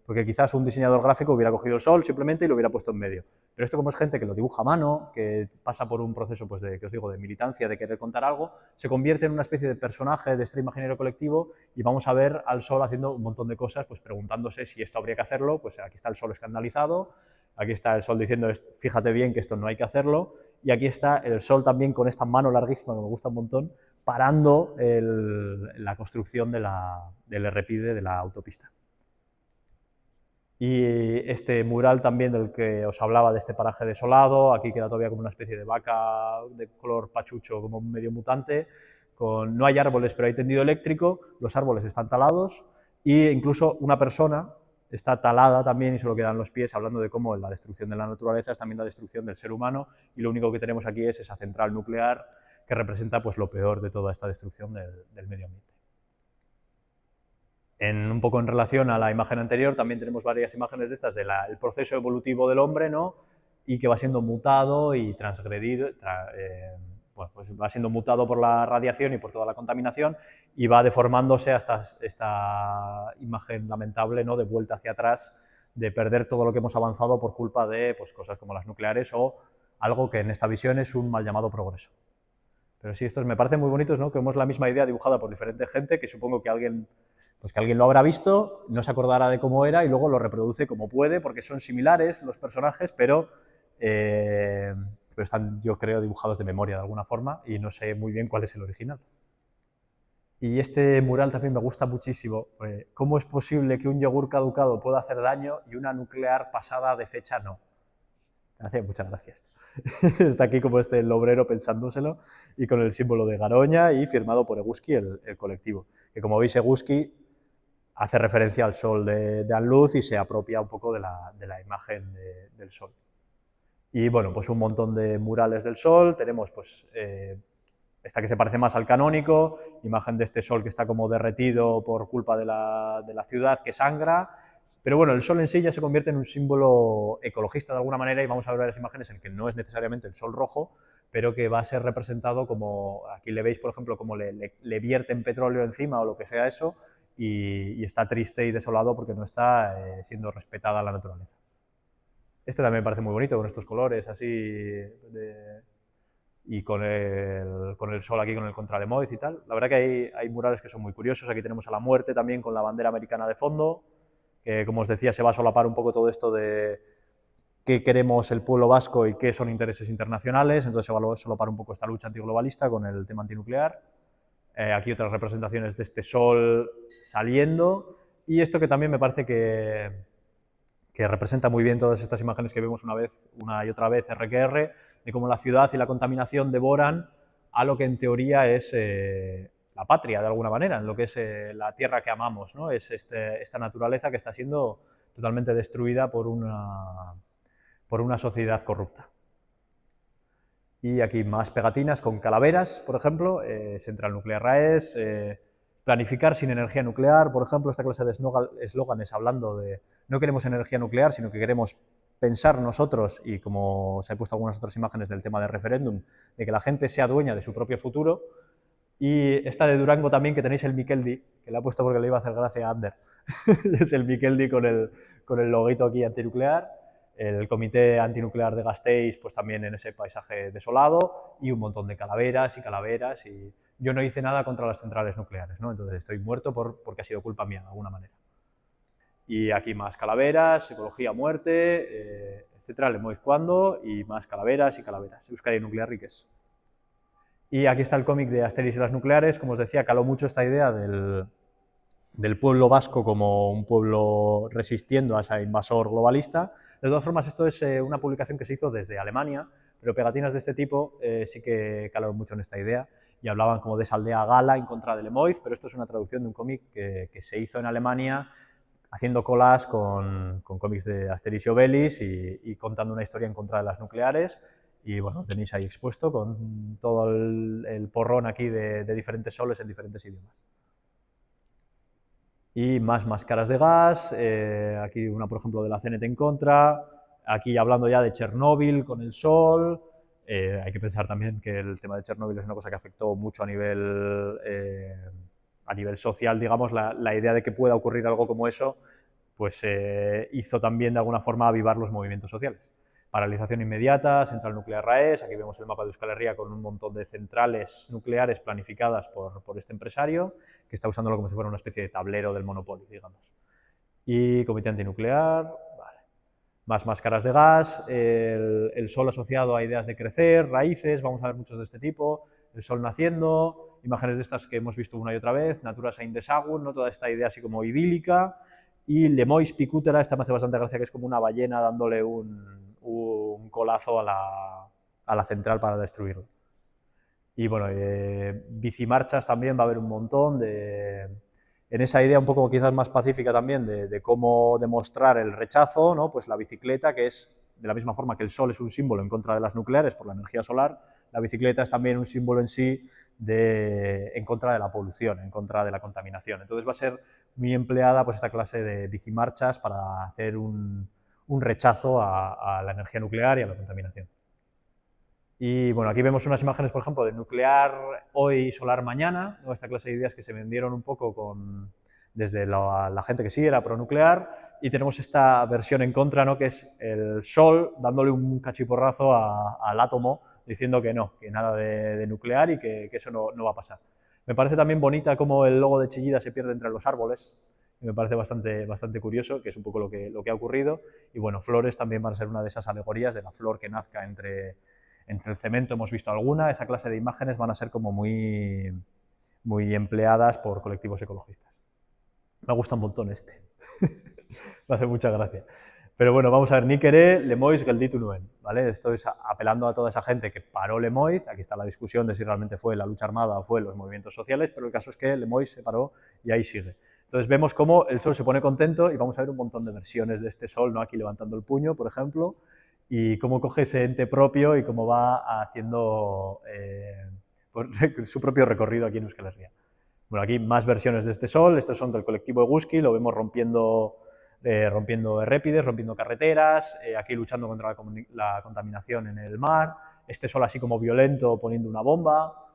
porque quizás un diseñador gráfico hubiera cogido el sol simplemente y lo hubiera puesto en medio. Pero esto, como es gente que lo dibuja a mano, que pasa por un proceso, pues, que os digo, de militancia, de querer contar algo, se convierte en una especie de personaje de este imaginario colectivo y vamos a ver al sol haciendo un montón de cosas, pues preguntándose si esto habría que hacerlo. Pues aquí está el sol escandalizado, aquí está el sol diciendo, fíjate bien que esto no hay que hacerlo, y aquí está el sol también con esta mano larguísima, que me gusta un montón, parando la construcción del Errepide de la autopista. Y este mural también del que os hablaba, de este paraje desolado, aquí queda todavía como una especie de vaca de color pachucho, como medio mutante, no hay árboles, pero hay tendido eléctrico, los árboles están talados, e incluso una persona está talada también y solo quedan los pies, hablando de cómo la destrucción de la naturaleza es también la destrucción del ser humano, y lo único que tenemos aquí es esa central nuclear que representa, pues, lo peor de toda esta destrucción del medio ambiente. Un poco en relación a la imagen anterior, también tenemos varias imágenes de estas del proceso evolutivo del hombre, ¿no?, y que va siendo mutado y transgredido, pues va siendo mutado por la radiación y por toda la contaminación, y va deformándose hasta esta imagen lamentable, ¿no?, de vuelta hacia atrás, de perder todo lo que hemos avanzado por culpa de, pues, cosas como las nucleares o algo que en esta visión es un mal llamado progreso. Pero sí, estos me parecen muy bonitos, ¿no?, que vemos la misma idea dibujada por diferente gente, que supongo que alguien lo habrá visto, no se acordará de cómo era y luego lo reproduce como puede, porque son similares los personajes, pero están, yo creo, dibujados de memoria de alguna forma y no sé muy bien cuál es el original. Y este mural también me gusta muchísimo. ¿Cómo es posible que un yogur caducado pueda hacer daño y una nuclear pasada de fecha no? Gracias, muchas gracias. Está aquí como el obrero pensándoselo, y con el símbolo de Garoña y firmado por Eguski, el colectivo. Que, como veis, Eguski hace referencia al sol de Anluz y se apropia un poco de la imagen del sol. Y bueno, pues un montón de murales del sol. Tenemos, pues, esta que se parece más al canónico, imagen de este sol que está como derretido por culpa de la ciudad que sangra. Pero bueno, el sol en sí ya se convierte en un símbolo ecologista de alguna manera, y vamos a ver varias imágenes en que no es necesariamente el sol rojo, pero que va a ser representado como, aquí le veis, por ejemplo, como le vierten petróleo encima o lo que sea eso, y está triste y desolado porque no está siendo respetada la naturaleza. Este también me parece muy bonito, con estos colores así, y con el sol aquí, con el contra Lemoiz y tal. La verdad que hay murales que son muy curiosos. Aquí tenemos a la muerte también con la bandera americana de fondo, que, como os decía, se va a solapar un poco todo esto de qué queremos el pueblo vasco y qué son intereses internacionales, entonces se va a solapar un poco esta lucha antiglobalista con el tema antinuclear. Aquí otras representaciones de este sol saliendo, y esto que también me parece que representa muy bien todas estas imágenes que vemos una y otra vez R, de cómo la ciudad y la contaminación devoran a lo que en teoría es la patria, de alguna manera, en lo que es la tierra que amamos, ¿no? Es esta naturaleza que está siendo totalmente destruida por una sociedad corrupta. Y aquí más pegatinas con calaveras, por ejemplo, Central Nuclear Raes, planificar sin energía nuclear, por ejemplo, esta clase de eslóganes hablando de no queremos energía nuclear, sino que queremos pensar nosotros, y como os he puesto algunas otras imágenes del tema del referéndum, de que la gente sea dueña de su propio futuro. Y esta de Durango también, que tenéis el Mikeldi, que le he puesto porque le iba a hacer gracia a Ander. Es el Mikeldi con el loguito aquí antinuclear. El comité antinuclear de Gasteiz, pues también en ese paisaje desolado, y un montón de calaveras y calaveras. Y yo no hice nada contra las centrales nucleares, ¿no? Entonces estoy muerto porque ha sido culpa mía, de alguna manera. Y aquí más calaveras, ecología, muerte, etcétera, Lemoiz cuando, y más calaveras y calaveras. Euskadi Nuclear Riques. Y aquí está el cómic de Asterix y las nucleares. Como os decía, caló mucho esta idea del pueblo vasco como un pueblo resistiendo a ese invasor globalista. De todas formas, esto es una publicación que se hizo desde Alemania, pero pegatinas de este tipo sí que calaron mucho en esta idea y hablaban como de esa aldea gala en contra de Lemoiz, pero esto es una traducción de un cómic que se hizo en Alemania haciendo colas con cómics de Asterix y Obelix y contando una historia en contra de las nucleares. Y bueno, tenéis ahí expuesto con todo el porrón aquí de diferentes soles en diferentes idiomas. Y más máscaras de gas, aquí una por ejemplo de la CNT en contra, aquí hablando ya de Chernóbil con el sol. Hay que pensar también que el tema de Chernóbil es una cosa que afectó mucho a nivel social, digamos, la idea de que pueda ocurrir algo como eso, pues hizo también de alguna forma avivar los movimientos sociales. Paralización inmediata, central nuclear RAES, aquí vemos el mapa de Euskal Herria con un montón de centrales nucleares planificadas por este empresario, que está usándolo como si fuera una especie de tablero del Monopoly, digamos. Y comité antinuclear, vale. Más máscaras de gas, el sol asociado a ideas de crecer, raíces, vamos a ver muchos de este tipo, el sol naciendo, imágenes de estas que hemos visto una y otra vez, Natura sein desagun, ¿no? Toda esta idea así como idílica, y Lemoiz picútera, esta me hace bastante gracia, que es como una ballena dándole un colazo a la central para destruirlo. Y bueno, bicimarchas también va a haber un montón, en esa idea un poco quizás más pacífica también de cómo demostrar el rechazo, ¿no? Pues la bicicleta, que es de la misma forma que el sol es un símbolo en contra de las nucleares por la energía solar, la bicicleta es también un símbolo en sí en contra de la polución, en contra de la contaminación. Entonces va a ser muy empleada pues esta clase de bicimarchas para hacer un rechazo a la energía nuclear y a la contaminación. Y bueno, aquí vemos unas imágenes, por ejemplo, de nuclear hoy, solar mañana, ¿no? Esta clase de ideas que se vendieron un poco desde la gente que sí era pronuclear, y tenemos esta versión en contra, ¿no? Que es el sol dándole un cachiporrazo al átomo, diciendo que no, que nada de nuclear y que eso no va a pasar. Me parece también bonita cómo el logo de Chillida se pierde entre los árboles, y me parece bastante curioso, que es un poco lo que ha ocurrido. Y bueno, flores también van a ser una de esas alegorías de la flor que nazca entre el cemento, hemos visto alguna. Esa clase de imágenes van a ser como muy empleadas por colectivos ecologistas. Me gusta un montón este. Me hace mucha gracia. Pero bueno, vamos a ver, nik ere Lemoiz gelditu nuen, ¿vale? Esto es apelando a toda esa gente que paró Lemoiz. Aquí está la discusión de si realmente fue la lucha armada o fue los movimientos sociales, pero el caso es que Lemoiz se paró y ahí sigue. Entonces vemos cómo el sol se pone contento y vamos a ver un montón de versiones de este sol, ¿no? Aquí levantando el puño, por ejemplo, y cómo coge ese ente propio y cómo va haciendo su propio recorrido aquí en Euskal Herria. Bueno, aquí más versiones de este sol. Estos son del colectivo Eguzki, lo vemos rompiendo errépides, rompiendo carreteras, aquí luchando contra la contaminación en el mar. Este sol así como violento poniendo una bomba.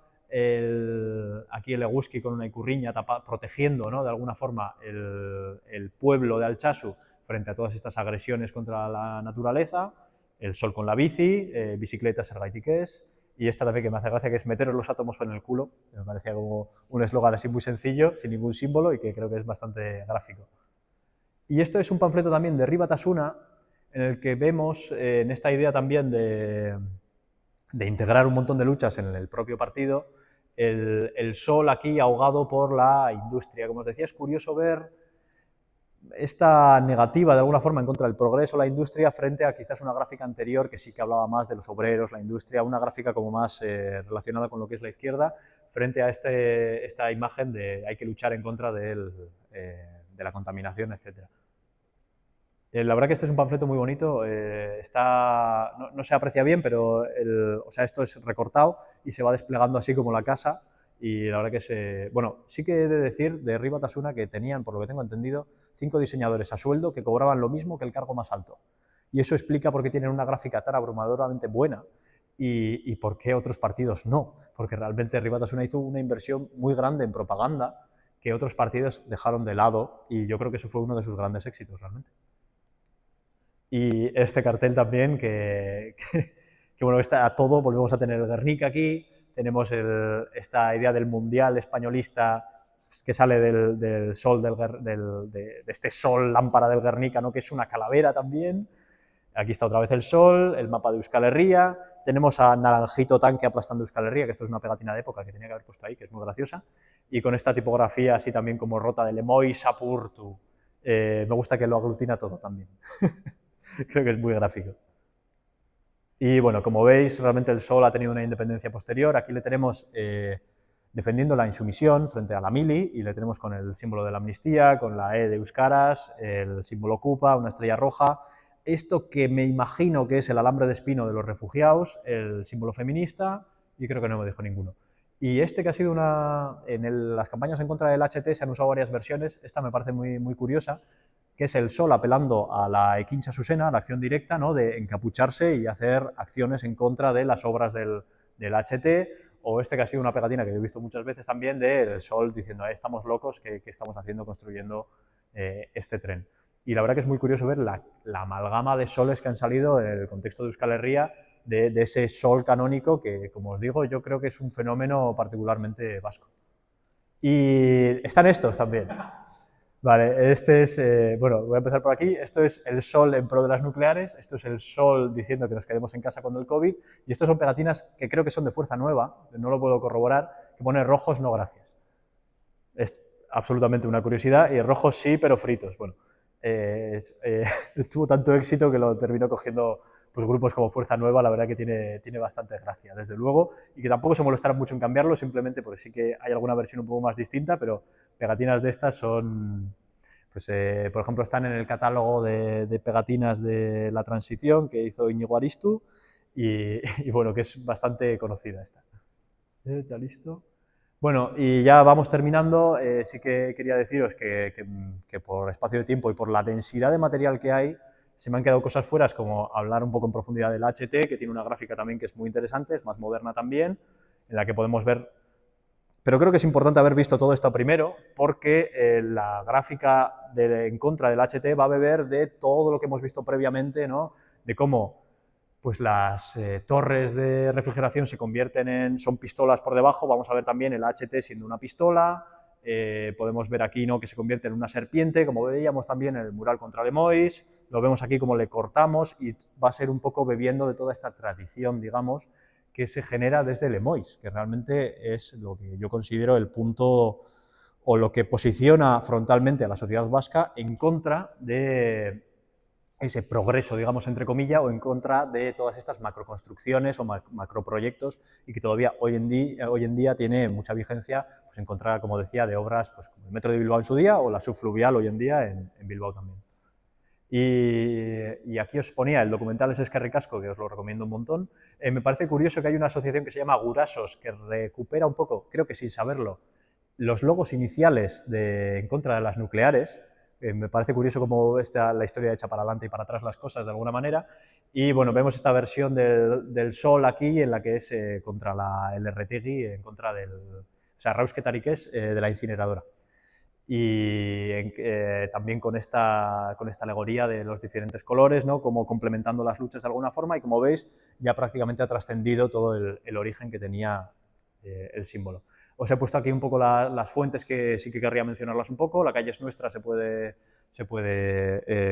Aquí el Eguzki con una icurriña protegiendo, ¿no? De alguna forma el pueblo de Altsasu frente a todas estas agresiones contra la naturaleza. El sol con la bici, bicicleta zergaitik ez, y esta también que me hace gracia, que es meteros los átomos en el culo, que me parecía como un eslogan así muy sencillo, sin ningún símbolo, y que creo que es bastante gráfico. Y esto es un panfleto también de Herri Batasuna, en el que vemos en esta idea también de integrar un montón de luchas en el propio partido, el sol aquí ahogado por la industria. Como os decía, es curioso ver esta negativa de alguna forma en contra del progreso, la industria, frente a quizás una gráfica anterior que sí que hablaba más de los obreros, la industria, una gráfica como más relacionada con lo que es la izquierda, frente a esta imagen de hay que luchar en contra de la contaminación, etc. La verdad que este es un panfleto muy bonito, no se aprecia bien, pero esto es recortado y se va desplegando así como la casa. Y la verdad que bueno, sí que he de decir de Herri Batasuna que tenían, por lo que tengo entendido, 5 diseñadores a sueldo que cobraban lo mismo que el cargo más alto. y eso explica por qué tienen una gráfica tan abrumadoramente buena y por qué otros partidos no, porque realmente Rivas Batasuna hizo una inversión muy grande en propaganda que otros partidos dejaron de lado, y yo creo que eso fue uno de sus grandes éxitos realmente. Y este cartel también, que bueno, está a todo, volvemos a tener el Guernica aquí, tenemos esta idea del mundial españolista que sale del sol, de este sol lámpara del Guernica, ¿no? Que es una calavera también. Aquí está otra vez el sol, el mapa de Euskal Herria, tenemos a Naranjito Tanque aplastando Euskal Herria, que esto es una pegatina de época que tenía que haber puesto ahí, que es muy graciosa, y con esta tipografía así también como rota de Lemois Apurtu. Me gusta que lo aglutina todo también. Creo que es muy gráfico. Y bueno, como veis, realmente el sol ha tenido una independencia posterior. Aquí le tenemos defendiendo la insumisión frente a la mili, y le tenemos con el símbolo de la amnistía, con la E de Euskaras, el símbolo Kupa, una estrella roja. Esto que me imagino que es el alambre de espino de los refugiados, el símbolo feminista, y creo que no me dejo ninguno. Y este que ha sido las campañas en contra del HT se han usado varias versiones. Esta me parece muy, muy curiosa, que es el sol apelando a la equincha susena, a la acción directa, ¿no? De encapucharse y hacer acciones en contra de las obras del HT, o este que ha sido una pegatina que he visto muchas veces también, del sol diciendo, estamos locos, ¿qué estamos haciendo construyendo este tren? Y la verdad que es muy curioso ver la amalgama de soles que han salido en el contexto de Euskal Herria, de ese sol canónico que, como os digo, yo creo que es un fenómeno particularmente vasco. Y están estos también. Vale, este es, bueno, voy a empezar por aquí. Esto es el sol en pro de las nucleares, esto es el sol diciendo que nos quedemos en casa con el COVID, y estos son pegatinas que creo que son de Fuerza Nueva, no lo puedo corroborar, que pone rojos no gracias. Es absolutamente una curiosidad, y rojos sí, pero fritos. Bueno, tuvo tanto éxito que lo terminó cogiendo pues, grupos como Fuerza Nueva. La verdad que tiene bastante gracia, desde luego, y que tampoco se molestaran mucho en cambiarlo, simplemente porque sí que hay alguna versión un poco más distinta, pero pegatinas de estas son, pues, por ejemplo, están en el catálogo de pegatinas de la transición que hizo Íñigo Aristu, y bueno, que es bastante conocida esta. ¿Está listo? Bueno, y ya vamos terminando. Sí que quería deciros que por espacio de tiempo y por la densidad de material que hay, se me han quedado cosas fuera, como hablar un poco en profundidad del HT, que tiene una gráfica también que es muy interesante, es más moderna también, en la que podemos ver. Pero creo que es importante haber visto todo esto primero, porque la gráfica en contra del HT va a beber de todo lo que hemos visto previamente, ¿no? De cómo pues las torres de refrigeración se convierten son pistolas por debajo. Vamos a ver también el HT siendo una pistola. Podemos ver aquí, ¿no?, que se convierte en una serpiente, como veíamos también en el mural contra Lemois. Lo vemos aquí como le cortamos, y va a ser un poco bebiendo de toda esta tradición, digamos, que se genera desde Lemois, que realmente es lo que yo considero el punto, o lo que posiciona frontalmente a la sociedad vasca en contra de ese progreso, digamos, entre comillas, o en contra de todas estas macroconstrucciones o macroproyectos, y que todavía hoy en día tiene mucha vigencia, pues en contra, como decía, de obras pues, como el Metro de Bilbao en su día, o la subfluvial hoy en día en Bilbao también. Y aquí os ponía el documental Es Eskerrik Asko, que os lo recomiendo un montón. Me parece curioso que hay una asociación que se llama Gurasos, que recupera un poco, creo que sin saberlo, los logos iniciales en contra de las nucleares. Me parece curioso cómo está la historia hecha para adelante y para atrás las cosas, de alguna manera. Y bueno, vemos esta versión del sol aquí, en la que es contra el RTG, en contra del, o sea, Rausketarik de la incineradora. Y también con esta alegoría de los diferentes colores, ¿no?, como complementando las luchas de alguna forma, y como veis, ya prácticamente ha trascendido todo el origen que tenía el símbolo. Os he puesto aquí un poco las fuentes, que sí que querría mencionarlas un poco. La calle es nuestra, se puede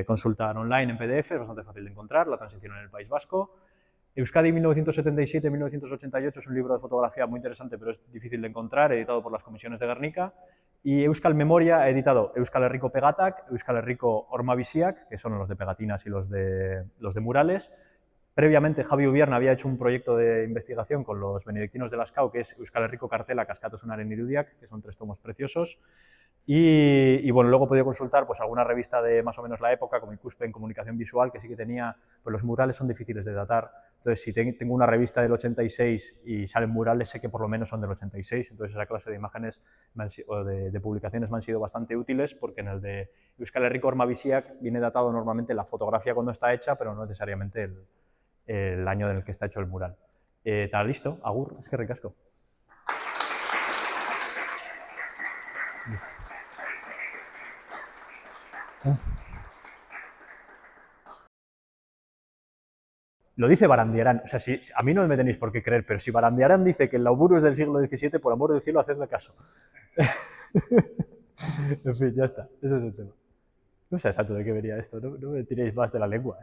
consultar online en PDF, es bastante fácil de encontrar, la transición en el País Vasco. Euskadi 1977-1988 es un libro de fotografía muy interesante, pero es difícil de encontrar, editado por las comisiones de Guernica. Y Euskal Memoria ha editado Euskal Herriko Pegatak, Euskal Herriko Ormabisiak, que son los de pegatinas y los de murales. Previamente, Javi Ubierna había hecho un proyecto de investigación con los benedictinos de Lascaux, que es Euskal Herriko Kartelak Askatasunaren Irudiak, que son 3 tomos preciosos. Y bueno, luego he podido consultar pues alguna revista de más o menos la época, como Incuspe en comunicación visual, que sí que tenía, pues los murales son difíciles de datar. Entonces, si tengo una revista del 86 y salen murales, sé que por lo menos son del 86. Entonces, esa clase de imágenes o de publicaciones me han sido bastante útiles, porque en el de Euskal Herriko Ormabisiak viene datado normalmente la fotografía cuando está hecha, pero no necesariamente el año en el que está hecho el mural. ¿Está listo? Agur, es que ricasco. Lo dice Barandiarán, o sea, a mí no me tenéis por qué creer, pero si Barandiarán dice que el Lauburu es del siglo XVII, por amor del cielo, hacedme caso. En fin, ya está, ese es el tema. No sé exacto de qué venía esto, no me tiréis más de la lengua.